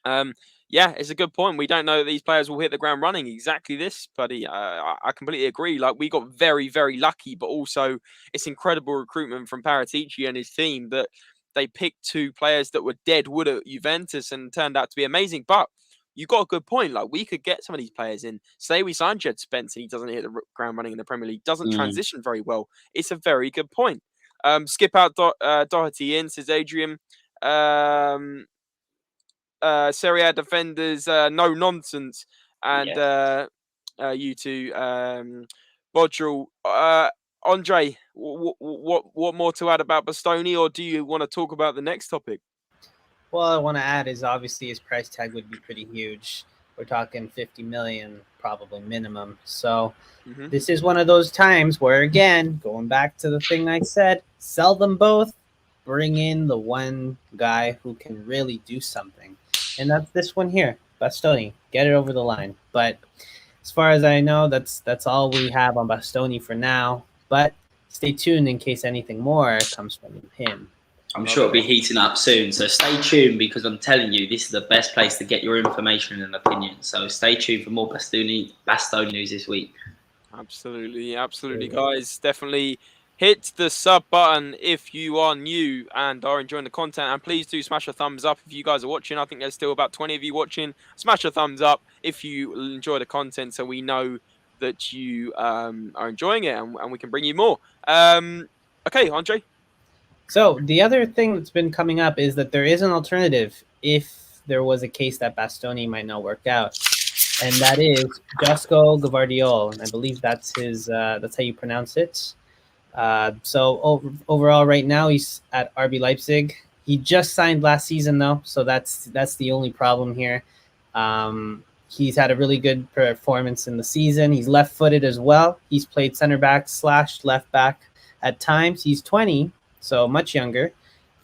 Yeah, it's a good point. We don't know that these players will hit the ground running. Exactly this, buddy. I completely agree. Like, we got very, very lucky, but also it's incredible recruitment from Perisic and his team that they picked 2 players that were dead wood at Juventus and turned out to be amazing. But you got a good point. Like, we could get some of these players in. Say we signed Jed Spence and he doesn't hit the ground running in the Premier League, doesn't transition very well. It's a very good point. Skip out Doherty in, says Adrian. Serie A defenders, no nonsense. And you two, Bodril. Andre, what more to add about Bastoni, or do you want to talk about the next topic? Well, I want to add is obviously his price tag would be pretty huge. We're talking 50 million, probably minimum. So this is one of those times where, again, going back to the thing I said, sell them both, bring in the one guy who can really do something. And that's this one here, Bastoni. Get it over the line. But as far as I know, that's all we have on Bastoni for now. But stay tuned in case anything more comes from him. I'm sure it'll be heating up soon. So stay tuned, because I'm telling you, this is the best place to get your information and opinion. So stay tuned for more Bastoni news this week. Absolutely, guys. Definitely hit the sub button if you are new and are enjoying the content. And please do smash a thumbs up if you guys are watching. I think there's still about 20 of you watching. Smash a thumbs up if you enjoy the content, so we know that you are enjoying it and we can bring you more. Okay, Andre. So the other thing that's been coming up is that there is an alternative if there was a case that Bastoni might not work out, and that is Josko Gvardiol. I believe that's his. That's how you pronounce it. So overall, right now he's at RB Leipzig. He just signed last season though, so that's the only problem here. He's had a really good performance in the season. He's left-footed as well. He's played center back / left back at times. He's 20. So much younger,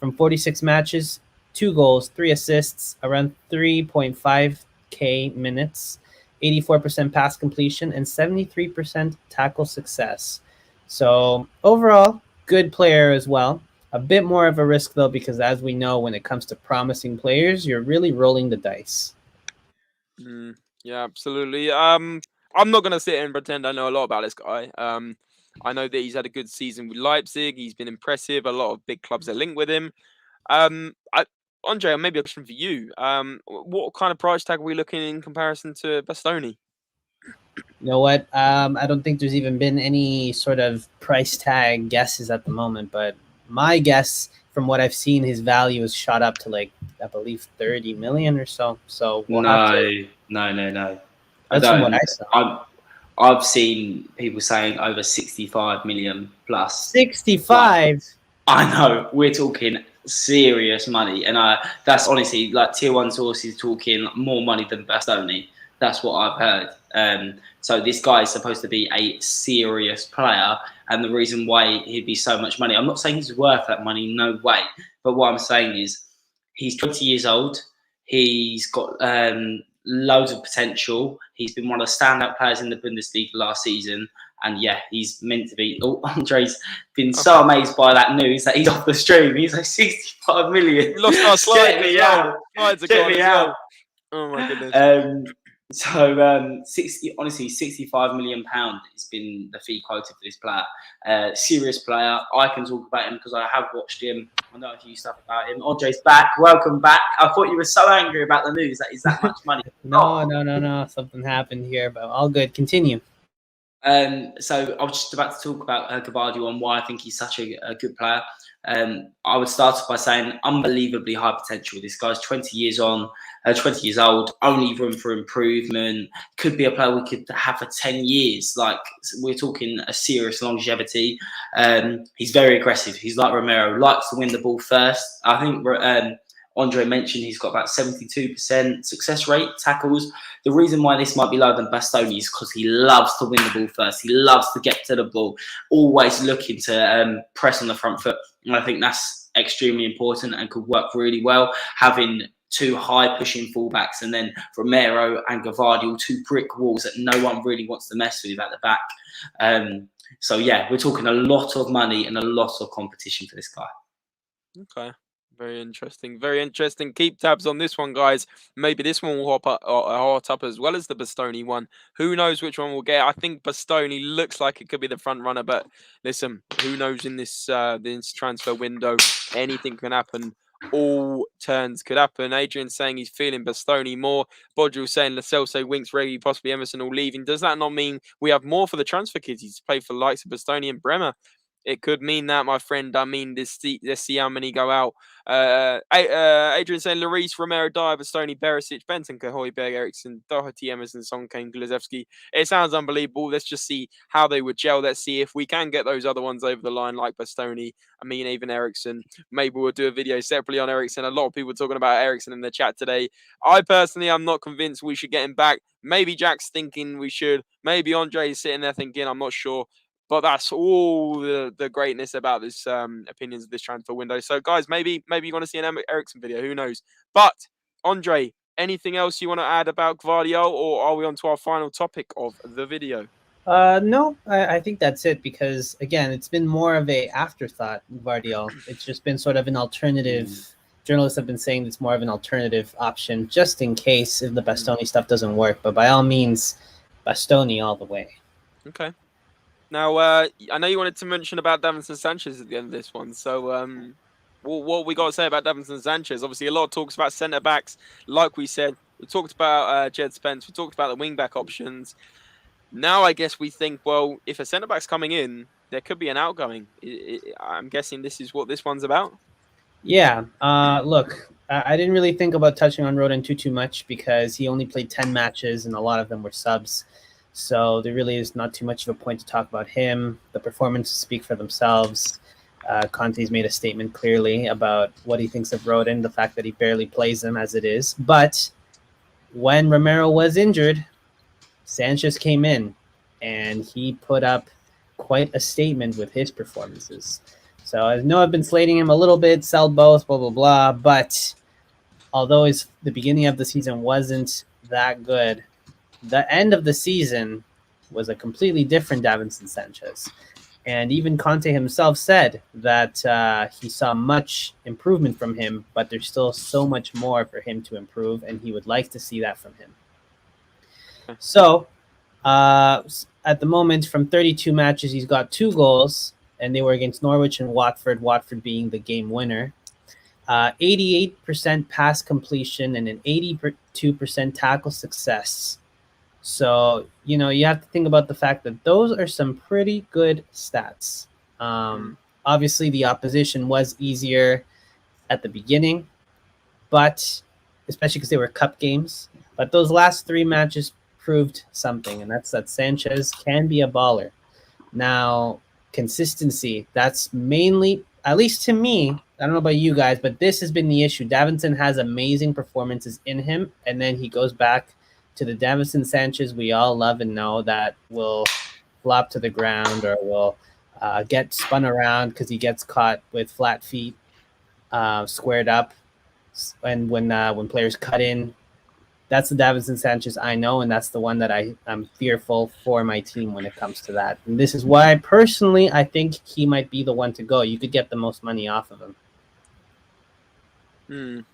from 46 matches, 2 goals, 3 assists, around 3.5k minutes, 84% pass completion, and 73% tackle success. So overall, good player as well. A bit more of a risk though, because as we know, when it comes to promising players, you're really rolling the dice. Yeah, absolutely. I'm not gonna sit here and pretend I know a lot about this guy. I know that he's had a good season with Leipzig. He's been impressive. A lot of big clubs are linked with him. Andre, maybe a question for you. What kind of price tag are we looking in comparison to Bastoni? You know what? I don't think there's even been any sort of price tag guesses at the moment, but my guess from what I've seen, his value has shot up to I believe 30 million or so. So no. That's from what I saw. I've seen people saying over 65 million plus. 65? I know, we're talking serious money. And that's honestly, like, tier 1 sources talking more money than Bastoni. That's what I've heard. So this guy is supposed to be a serious player. And the reason why he'd be so much money, I'm not saying he's worth that money, no way. But what I'm saying is he's 20 years old. He's got loads of potential. He's been one of the standout players in the Bundesliga last season. And yeah, he's meant to be. Oh, Andre's been so amazed by that news that he's off the stream. He's like 65 million. We lost our slide. Get me out. Get me out. Oh my goodness. So 65 million pound has been the fee quoted for this player. Serious player. I can talk about him because I have watched him. I know a few stuff about him. Andre's back. Welcome back. I thought you were so angry about the news that is that much money. No. Something happened here, but all good. Continue. So I was just about to talk about Gvardiol and why I think he's such a good player. I would start off by saying unbelievably high potential. This guy's 20 years old, only room for improvement. Could be a player we could have for 10 years. Like, we're talking a serious longevity. He's very aggressive. He's like Romero, likes to win the ball first. I think Andre mentioned he's got about 72% success rate tackles. The reason why this might be lower than Bastoni is because he loves to win the ball first. He loves to get to the ball, always looking to press on the front foot. And I think that's extremely important and could work really well, having two high-pushing fullbacks and then Romero and Gvardiol, two brick walls that no one really wants to mess with at the back. So, yeah, we're talking a lot of money and a lot of competition for this guy. Okay. Very interesting. Very interesting. Keep tabs on this one, guys. Maybe this one will hot up as well as the Bastoni one. Who knows which one we'll get? I think Bastoni looks like it could be the front runner, but listen, who knows in this transfer window? Anything can happen. All turns could happen. Adrian saying he's feeling Bastoni more. Bodril saying Lo Celso, Winks, Reggie, possibly Emerson all leaving. Does that not mean we have more for the transfer kiddies to play for the likes of Bastoni and Bremer? It could mean that, my friend. I mean, let's see how many go out. Adrian saying Lloris, Romero, Dyer, Bastoni, Perisic, Benton, Højbjerg, Eriksson, Doherty, Emerson, Son, Kane, Kulusevski. It sounds unbelievable. Let's just see how they would gel. Let's see if we can get those other ones over the line, like Bastoni. I mean, even Eriksson. Maybe we'll do a video separately on Eriksson. A lot of people talking about Eriksson in the chat today. I personally am not convinced we should get him back. Maybe Jack's thinking we should. Maybe Andre is sitting there thinking, I'm not sure. But that's all the greatness about this opinions of this transfer window. So, guys, maybe you want to see an Eriksson video. Who knows? But, Andre, anything else you want to add about Gvardiol, or are we on to our final topic of the video? No, I think that's it because, again, it's been more of a afterthought, Gvardiol. It's just been sort of an alternative. Journalists have been saying it's more of an alternative option just in case if the Bastoni stuff doesn't work. But by all means, Bastoni all the way. Okay. Now, I know you wanted to mention about Davinson Sanchez at the end of this one. So, what we got to say about Davinson Sanchez? Obviously, a lot of talks about centre backs. Like we said, we talked about Jed Spence. We talked about the wing back options. Now, I guess we think, well, if a centre back's coming in, there could be an outgoing. I'm guessing this is what this one's about. Yeah. Look, I didn't really think about touching on Rodon too much because he only played 10 matches and a lot of them were subs. So there really is not too much of a point to talk about him. The performances speak for themselves. Conte's made a statement clearly about what he thinks of Rodon, the fact that he barely plays him as it is. But when Romero was injured, Sanchez came in and he put up quite a statement with his performances. So I know I've been slating him a little bit, sell both, blah, blah, blah. But although the beginning of the season wasn't that good, the end of the season was a completely different Davinson Sanchez. And even Conte himself said that he saw much improvement from him, but there's still so much more for him to improve, and he would like to see that from him. So at the moment, from 32 matches, he's got 2 goals, and they were against Norwich and Watford, Watford being the game winner. 88% pass completion and an 82% tackle success. So, you have to think about the fact that those are some pretty good stats. Obviously, the opposition was easier at the beginning, but especially because they were cup games. But those last 3 matches proved something, and that's that Sanchez can be a baller. Now, consistency, that's mainly, at least to me, I don't know about you guys, but this has been the issue. Davinson has amazing performances in him, and then he goes back to the Davinson Sanchez we all love and know that will flop to the ground or will get spun around because he gets caught with flat feet, squared up, and when players cut in. That's the Davinson Sanchez I know, and that's the one that I'm fearful for my team when it comes to that. And this is why, personally, I think he might be the one to go. You could get the most money off of him.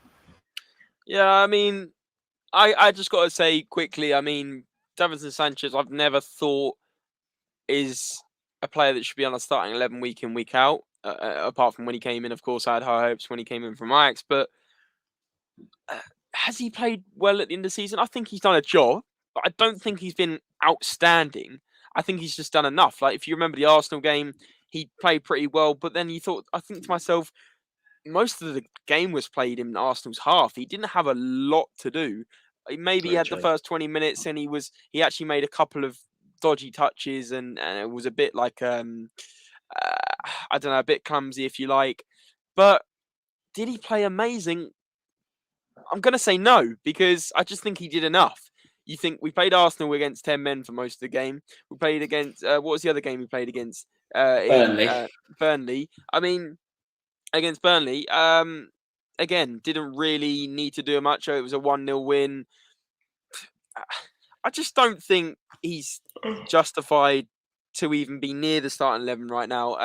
Yeah, I mean, I just got to say quickly, I mean, Davinson Sanchez, I've never thought is a player that should be on a starting 11 week in, week out. apart from when he came in. Of course, I had high hopes when he came in from Ajax, but has he played well at the end of the season? I think he's done a job, but I don't think he's been outstanding. I think he's just done enough. Like, if you remember the Arsenal game, he played pretty well, but then I think to myself, most of the game was played in Arsenal's half. He didn't have a lot to do. Maybe he had the first 20 minutes and he actually made a couple of dodgy touches and it was a bit like, I don't know, a bit clumsy if you like. But did he play amazing? I'm going to say no, because I just think he did enough. You think we played Arsenal against 10 men for most of the game. We played against, what was the other game we played against? Burnley. Burnley. I mean, against Burnley, again, didn't really need to do much. It was a 1-0 win. I just don't think he's justified to even be near the starting 11 right now.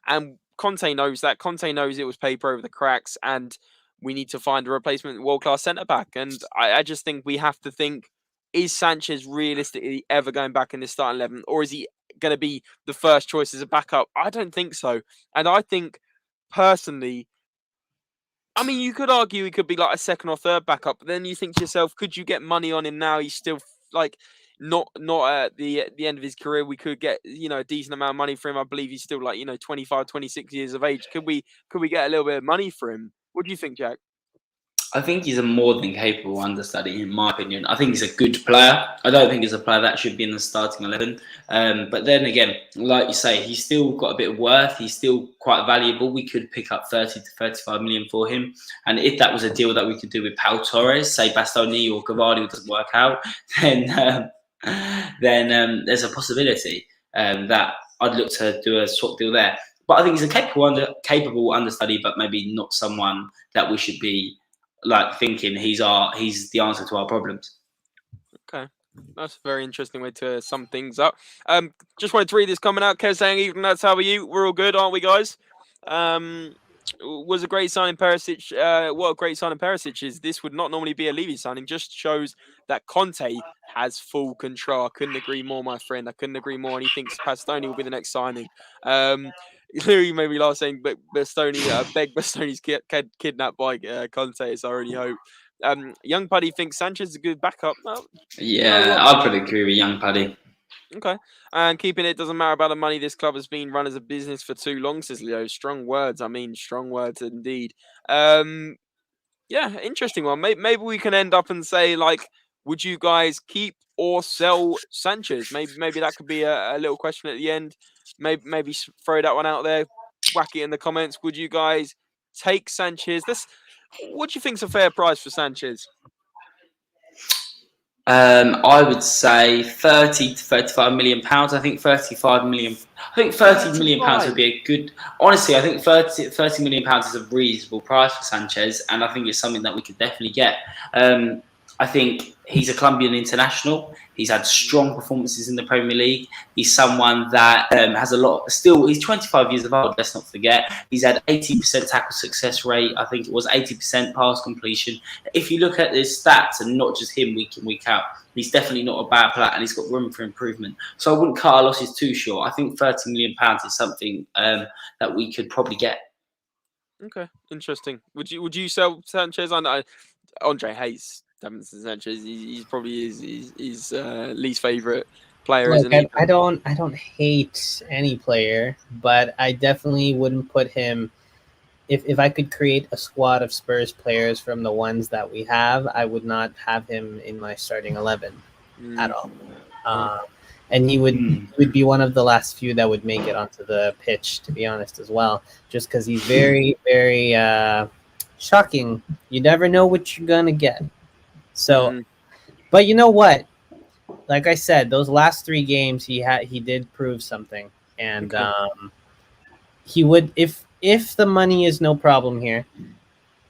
And Conte knows that. Conte knows it was paper over the cracks, and we need to find a replacement world-class centre-back. And I just think we have to think, is Sanchez realistically ever going back in this starting 11? Or is he going to be the first choice as a backup? I don't think so. And I think, personally, I mean, you could argue he could be like a second or third backup, but then you think to yourself, could you get money on him now? He's still like not at the end of his career. We could get, a decent amount of money for him. I believe he's still like, 25, 26 years of age. Could we get a little bit of money for him? What do you think, Jack? I think he's a more than capable understudy, in my opinion. I think he's a good player. I don't think he's a player that should be in the starting 11. But then again, like you say, he's still got a bit of worth. He's still quite valuable. We could pick up 30 to 35 million for him. And if that was a deal that we could do with Pau Torres, say Bastoni or Gvardiol doesn't work out, then there's a possibility that I'd look to do a swap deal there. But I think he's a capable understudy, but maybe not someone that we should be like thinking he's the answer to our problems. Okay, that's a very interesting way to sum things up. Just wanted to read this comment out. Kev saying, "Even that's how are you? We're all good, aren't we, guys?" Was a great signing, Perisic. What a great signing Perisic is. This would not normally be a Levy signing. Just shows that Conte has full control. I couldn't agree more, my friend. I couldn't agree more. And he thinks Bastoni will be the next signing. Clearly, maybe last saying, but Bastoni, beg Bastoni's kidnapped by Conte. It's our only hope. Young Paddy thinks Sanchez is a good backup. I probably agree with Young Paddy. Okay. And keeping it doesn't matter about the money. This club has been run as a business for too long, says Leo. Strong words. I mean, strong words indeed. Yeah, interesting one. Maybe we can end up and say, like, would you guys keep or sell Sanchez? Maybe that could be a little question at the end. Maybe throw that one out there. Whack it in the comments. Would you guys take Sanchez? What do you think's a fair price for Sanchez? I would say 30 to 35 million pounds. I think 35 million. I think 30 million pounds would be a good. Honestly, I think 30 million pounds is a reasonable price for Sanchez, and I think it's something that we could definitely get. I think he's a Colombian international. He's had strong performances in the Premier League. He's someone that has a lot. Still, he's 25 years of old. Let's not forget. He's had 80% tackle success rate. I think it was 80% pass completion. If you look at his stats and not just him week in, week out, he's definitely not a bad player, and he's got room for improvement. So I wouldn't cut our losses too short. I think 30 million pounds is something that we could probably get. Okay, interesting. Would you sell Sanchez? I know Andre hates Davinson Sanchez. He's probably his least favorite player, isn't he? I don't hate any player, but I definitely wouldn't put him. If I could create a squad of Spurs players from the ones that we have, I would not have him in my starting 11 at all. And he would be one of the last few that would make it onto the pitch, to be honest, as well. Just because he's very, very shocking. You never know what you're gonna get. So, but you know what? Like I said, those last 3 games he did prove something, and he would if the money is no problem here,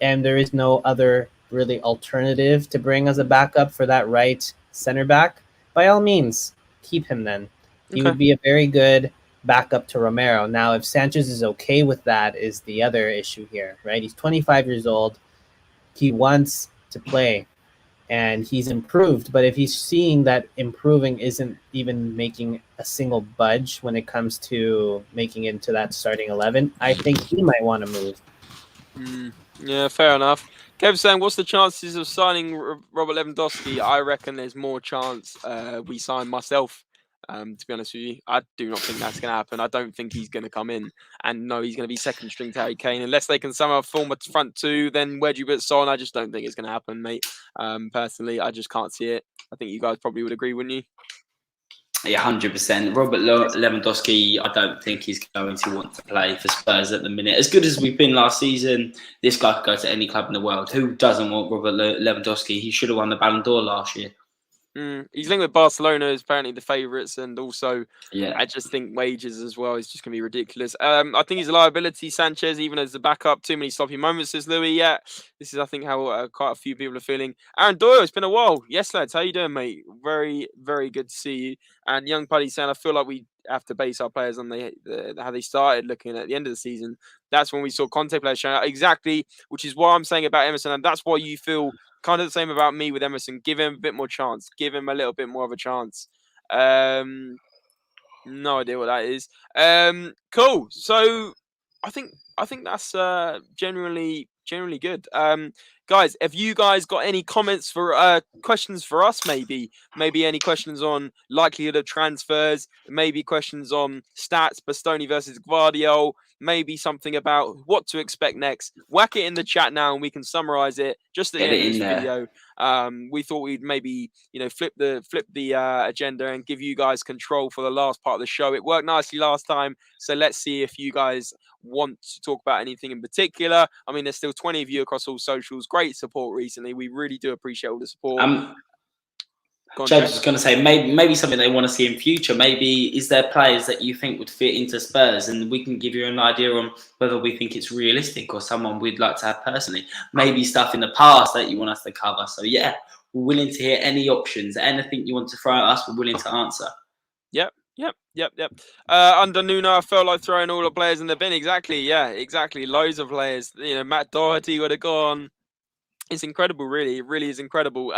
and there is no other really alternative to bring as a backup for that right center back, by all means, keep him then. He would be a very good backup to Romero. Now, if Sanchez is okay with that is the other issue here, right? He's 25 years old. He wants to play. and he's improved. But if he's seeing that improving isn't even making a single budge when it comes to making it into that starting 11, I think he might want to move. Yeah, fair enough. Kev saying, what's the chances of signing Robert Lewandowski? I reckon there's more chance we sign myself. To be honest with you, I do not think that's going to happen. I don't think he's going to come in. And no, he's going to be second string to Harry Kane. Unless they can somehow form a front two, then where do you put Son? I just don't think it's going to happen, mate. Personally, I just can't see it. I think you guys probably would agree, wouldn't you? Yeah, 100%. Robert Lewandowski, I don't think he's going to want to play for Spurs at the minute. As good as we've been last season, this guy could go to any club in the world. Who doesn't want Robert Lewandowski? He should have won the Ballon d'Or last year. He's linked with Barcelona as apparently the favourites, and also Yeah, I just think wages as well is just going to be ridiculous. I think he's a liability, Sanchez, even as the backup. Too many sloppy moments, says Louis. Yeah, this is, I think, how quite a few people are feeling. Aaron Doyle, it's been a while. Yes, lads, how you doing, mate? Very, very good to see you. And Young Puddy saying, I feel like we have to base our players on how they started looking at the end of the season. That's when we saw Conte players showing out. Exactly, which is what I'm saying about Emerson, and that's why you feel kind of the same about me with Emerson. Give him a bit more chance. Give him a little bit more of a chance. No idea what that is. Cool. So I think that's generally good. Guys, have you guys got any comments for questions for us? Maybe any questions on likelihood of transfers. Maybe questions on stats. Bastoni versus Gvardiol. Maybe something about what to expect next. Whack it in the chat now, and we can summarize it just at the end of this video. We thought we'd maybe flip the agenda and give you guys control for the last part of the show. It worked nicely last time, so let's see if you guys want to talk about anything in particular. I mean, there's still 20 of you across all socials. Great support recently. We really do appreciate all the support. James was going to say maybe something they want to see in future. Maybe is there players that you think would fit into Spurs, and we can give you an idea on whether we think it's realistic or someone we'd like to have personally. Maybe stuff in the past that you want us to cover. So yeah, we're willing to hear any options, anything you want to throw at us. We're willing to answer. Yep. Under Nuno, I felt like throwing all the players in the bin. Exactly. Yeah, exactly. Loads of players. Matt Doherty would have gone. It's incredible, really. It really is incredible.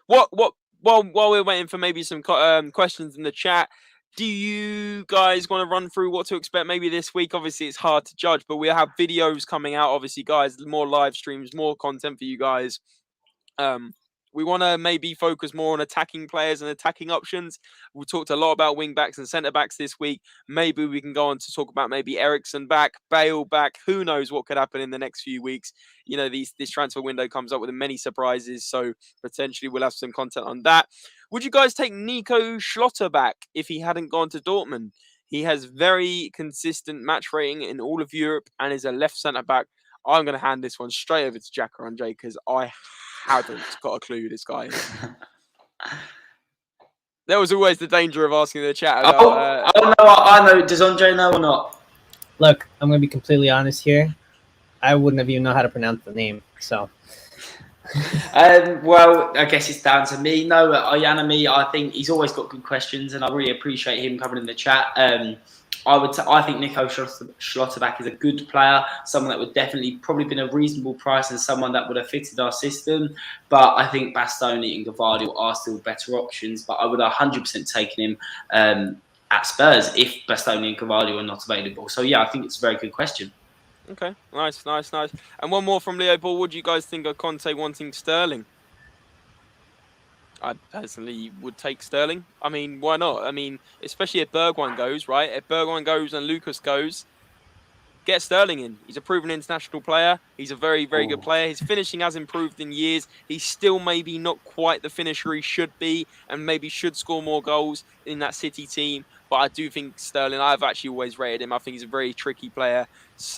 While we're waiting for maybe some questions in the chat, do you guys want to run through what to expect maybe this week? Obviously, it's hard to judge, but we'll have videos coming out. Obviously, guys, more live streams, more content for you guys. We want to maybe focus more on attacking players and attacking options. We talked a lot about wing backs and centre backs this week. Maybe we can go on to talk about maybe Eriksen back, Bale back. Who knows what could happen in the next few weeks? This transfer window comes up with many surprises, so potentially we'll have some content on that. Would you guys take Nico Schlotter back if he hadn't gone to Dortmund? He has very consistent match rating in all of Europe and is a left centre back. I'm going to hand this one straight over to Jack or Andre because I haven't got a clue who this guy is. There was always the danger of asking the chat about... I know. Does Andre know or not? Look, I'm going to be completely honest here. I wouldn't have even know how to pronounce the name, so... Well, I guess it's down to me. No, Ayanami, I think he's always got good questions, and I really appreciate him covering in the chat. I think Nico Schlotterbeck is a good player, someone that would definitely probably been a reasonable price and someone that would have fitted our system. But I think Bastoni and Gvardiol are still better options. But I would 100% taken him at Spurs if Bastoni and Gvardiol are not available. So yeah, I think it's a very good question. Okay, nice. And one more from Leo Ball. What do you guys think of Conte wanting Sterling? I personally would take Sterling. I mean, why not? I mean, especially if Bergwijn goes, right? If Bergwijn goes and Lucas goes, get Sterling in. He's a proven international player. He's a very, very good player. His finishing has improved in years. He's still maybe not quite the finisher he should be and maybe should score more goals in that City team. But I do think Sterling, I've actually always rated him. I think he's a very tricky player.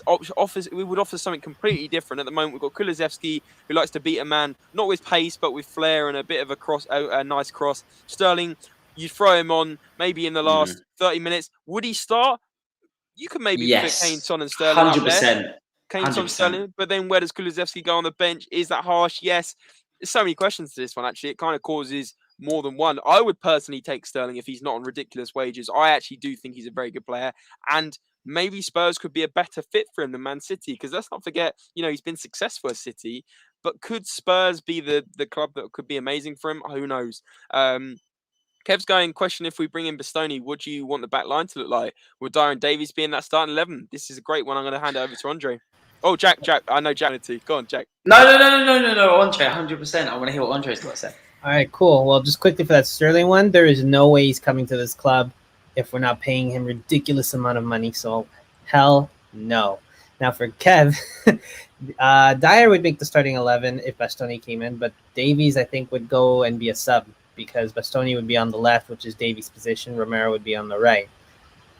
We would offer something completely different. At the moment, we've got Kulusevski, who likes to beat a man, not with pace, but with flair and a bit of a nice cross. Sterling, you throw him on maybe in the last 30 minutes. Would he start? You could maybe put Kane, Son and Sterling 100%. up there. Kane, 100%. Son, Sterling. But then where does Kulusevski go on the bench? Is that harsh? Yes. There's so many questions to this one, actually. It kind of causes more than one. I would personally take Sterling if he's not on ridiculous wages. I actually do think he's a very good player. And maybe Spurs could be a better fit for him than Man City. Because let's not forget, he's been successful at City. But could Spurs be the club that could be amazing for him? Who knows? Kev's going, question if we bring in Bastoni, what do you want the back line to look like? Would Dyer and Davies be in that starting 11? This is a great one. I'm going to hand it over to Andre. Oh, Jack. I know Jack. Go on, Jack. No, Andre, 100%. I want to hear what Andre's got to say. All right, cool. Well, just quickly for that Sterling one, there is no way he's coming to this club if we're not paying him ridiculous amount of money. So, hell no. Now for Kev, Dyer would make the starting 11 if Bastoni came in, but Davies, I think, would go and be a sub because Bastoni would be on the left, which is Davies' position. Romero would be on the right.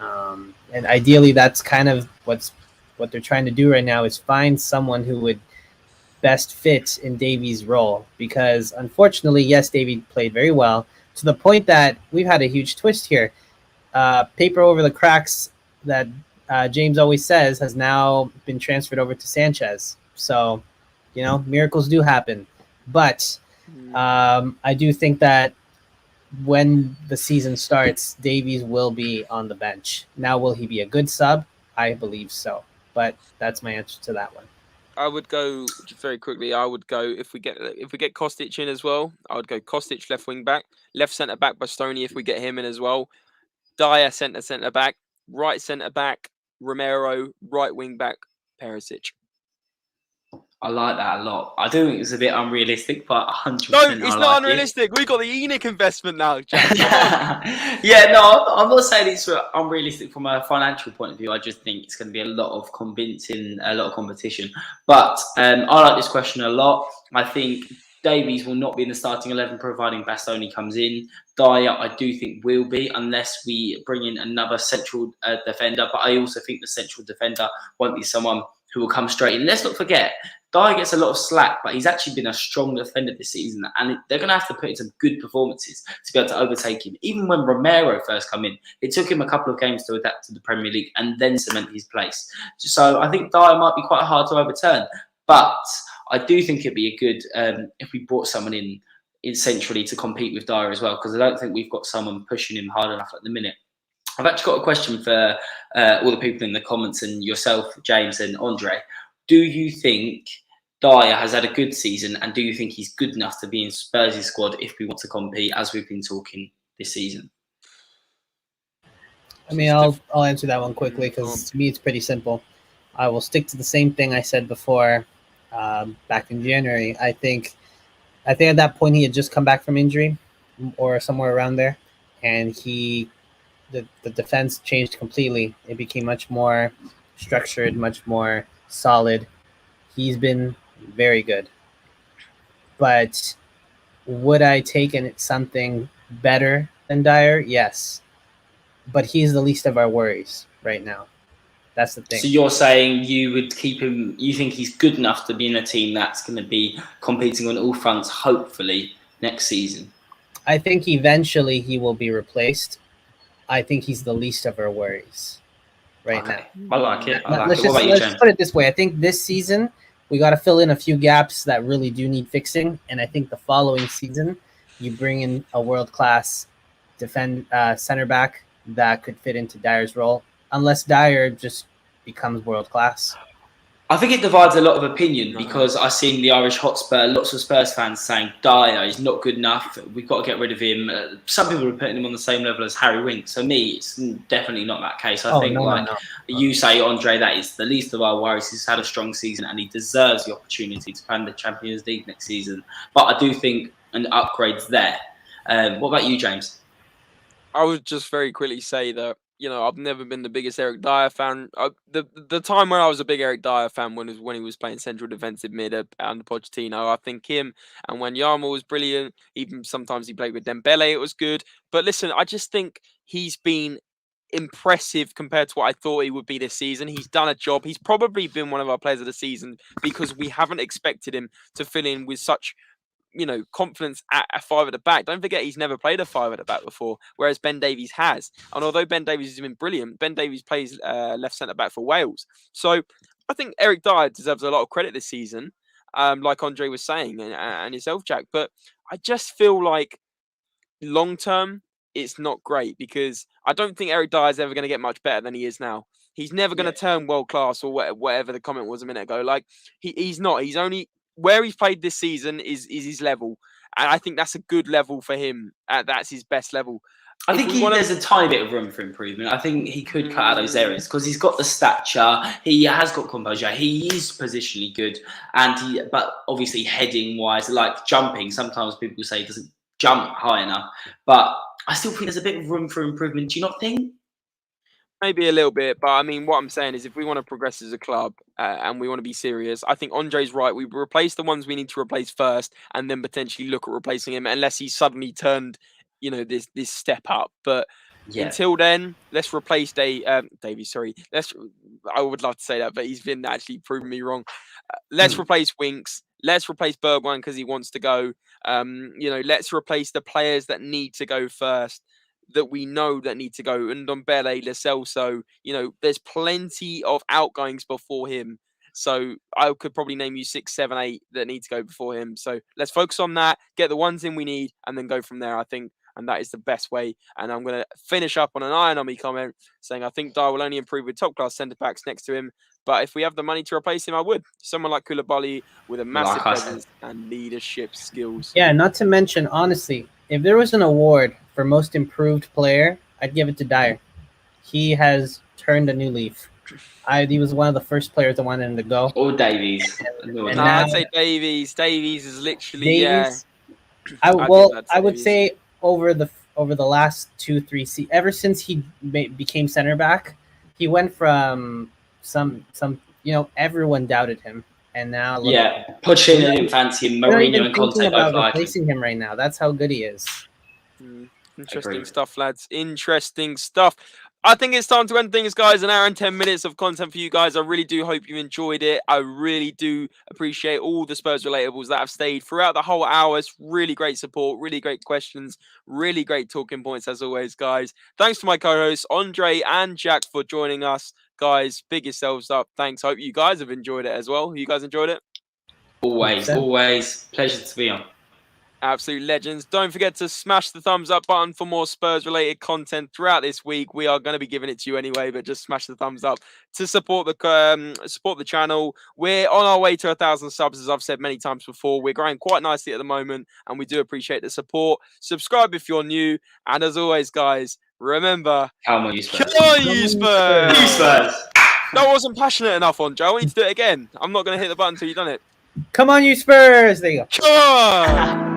And ideally, that's kind of what they're trying to do right now is find someone who would best fit in Davies' role because, unfortunately, yes, Davies played very well to the point that we've had a huge twist here. Paper over the cracks that James always says has now been transferred over to Sanchez. So, miracles do happen. But I do think that when the season starts, Davies will be on the bench. Now, will he be a good sub? I believe so. But that's my answer to that one. I would go just very quickly. I would go if we get Kostic in as well. I would go Kostic left wing back, left centre back Bastoni if we get him in as well. Dyer centre back, right centre back Romero, right wing back Perisic. I like that a lot. I do think it's a bit unrealistic, but 100%. No, it's not unrealistic. We've got the Enoch investment now, Jack. Yeah, no, I'm not saying it's unrealistic from a financial point of view. I just think it's going to be a lot of convincing, a lot of competition. But I like this question a lot. I think Davies will not be in the starting 11 providing Bastoni comes in. Dyer, I do think will be unless we bring in another central defender. But I also think the central defender won't be someone who will come straight in. Let's not forget, Dyer gets a lot of slack, but he's actually been a strong defender this season, and they're going to have to put in some good performances to be able to overtake him. Even when Romero first came in, it took him a couple of games to adapt to the Premier League and then cement his place. So I think Dyer might be quite hard to overturn, but I do think it'd be a good if we brought someone in centrally to compete with Dyer as well, because I don't think we've got someone pushing him hard enough at the minute. I've actually got a question for all the people in the comments and yourself, James and Andre. Do you think Dyer has had a good season, and do you think he's good enough to be in Spurs' squad if we want to compete, as we've been talking this season? I mean, I'll answer that one quickly because to me it's pretty simple. I will stick to the same thing I said before back in January. I think at that point he had just come back from injury or somewhere around there, and the defense changed completely. It became much more structured, much more solid. He's been very good. But would I take something better than Dyer? Yes. But he's the least of our worries right now. That's the thing. So you're saying you would keep him, you think he's good enough to be in a team that's going to be competing on all fronts, hopefully, next season? I think eventually he will be replaced. I think he's the least of our worries right now. I like it. Let's just put it this way. I think this season we got to fill in a few gaps that really do need fixing, and I think the following season you bring in a world-class center back that could fit into Dyer's role, unless Dyer just becomes world-class. I think it divides a lot of opinion because I've seen the Irish Hotspur, lots of Spurs fans saying Dyer is not good enough. We've got to get rid of him. Some people are putting him on the same level as Harry Winks. So me, it's definitely not that case. I think you say, Andre, that is the least of our worries. He's had a strong season and he deserves the opportunity to play in the Champions League next season. But I do think an upgrade's there. What about you, James? I would just very quickly say that, I've never been the biggest Eric Dyer fan. The time when I was a big Eric Dyer fan when he was playing central defensive mid under Pochettino, I think him and when Wanyama was brilliant. Even sometimes he played with Dembele, it was good. But listen, I just think he's been impressive compared to what I thought he would be this season. He's done a job. He's probably been one of our players of the season because we haven't expected him to fill in with such confidence at a five at the back. Don't forget he's never played a five at the back before, whereas Ben Davies has. And although Ben Davies has been brilliant, Ben Davies plays left centre back for Wales. So I think Eric Dyer deserves a lot of credit this season, like Andre was saying, and yourself, Jack. But I just feel like long term, it's not great because I don't think Eric Dyer is ever going to get much better than he is now. He's never going to turn world class or whatever the comment was a minute ago. Like he's not. He's only where he's played this season is his level. And I think that's a good level for him. That's his best level. I think there's a tiny bit of room for improvement. I think he could cut out those areas because he's got the stature, he has got composure, he is positionally good, but obviously heading wise, like jumping, sometimes people say he doesn't jump high enough. But I still think there's a bit of room for improvement. Do you not think? Maybe a little bit, but I mean, what I'm saying is if we want to progress as a club and we want to be serious, I think Andre's right. We replace the ones we need to replace first and then potentially look at replacing him unless he's suddenly turned, this step up. But until then, let's replace Davies. Sorry. I would love to say that, but he's been actually proving me wrong. Let's replace Winks. Let's replace Bergwijn because he wants to go. Let's replace the players that need to go first, that we know that need to go. Ndombele, Lo Celso, there's plenty of outgoings before him. So I could probably name you 6, 7, 8 that need to go before him. So let's focus on that, get the ones in we need, and then go from there, I think. And that is the best way. And I'm going to finish up on an Iron Army comment saying I think Dyer will only improve with top-class centre-backs next to him. But if we have the money to replace him, I would. Someone like Koulibaly with a massive presence and leadership skills. Yeah, not to mention, honestly, if there was an award for most improved player, I'd give it to Dyer. He has turned a new leaf. He was one of the first players I wanted him to go. Or Davies. I'd say Davies. Davies is literally, I would say over the last 2-3 seasons, ever since he became center back, he went from some everyone doubted him, and now Pochettino didn't fancy him. Mourinho and Conte both like replacing him right now. That's how good he is. Interesting stuff, lads. Interesting stuff. I think it's time to end things, guys. An hour and 10 minutes of content for you guys. I really do hope you enjoyed it. I really do appreciate all the Spurs relatables that have stayed throughout the whole hour. It's really great support, really great questions, really great talking points as always, guys. Thanks to my co-hosts, Andre and Jack, for joining us. Guys, big yourselves up. Thanks. Hope you guys have enjoyed it as well. You guys enjoyed it? Always. Pleasure to be on. Absolute legends. Don't forget to smash the thumbs up button for more Spurs related content throughout this week. We are going to be giving it to you anyway, but just smash the thumbs up to support the channel. We're on our way to 1,000 subs, as I've said many times before. We're growing quite nicely at the moment, and we do appreciate the support. Subscribe if you're new, and as always, guys, remember, come on, you Spurs. Come on, you Spurs. You Spurs. That wasn't passionate enough, Andre. I want you to do it again. I'm not going to hit the button until you've done it. Come on, you Spurs. There you go. Come on.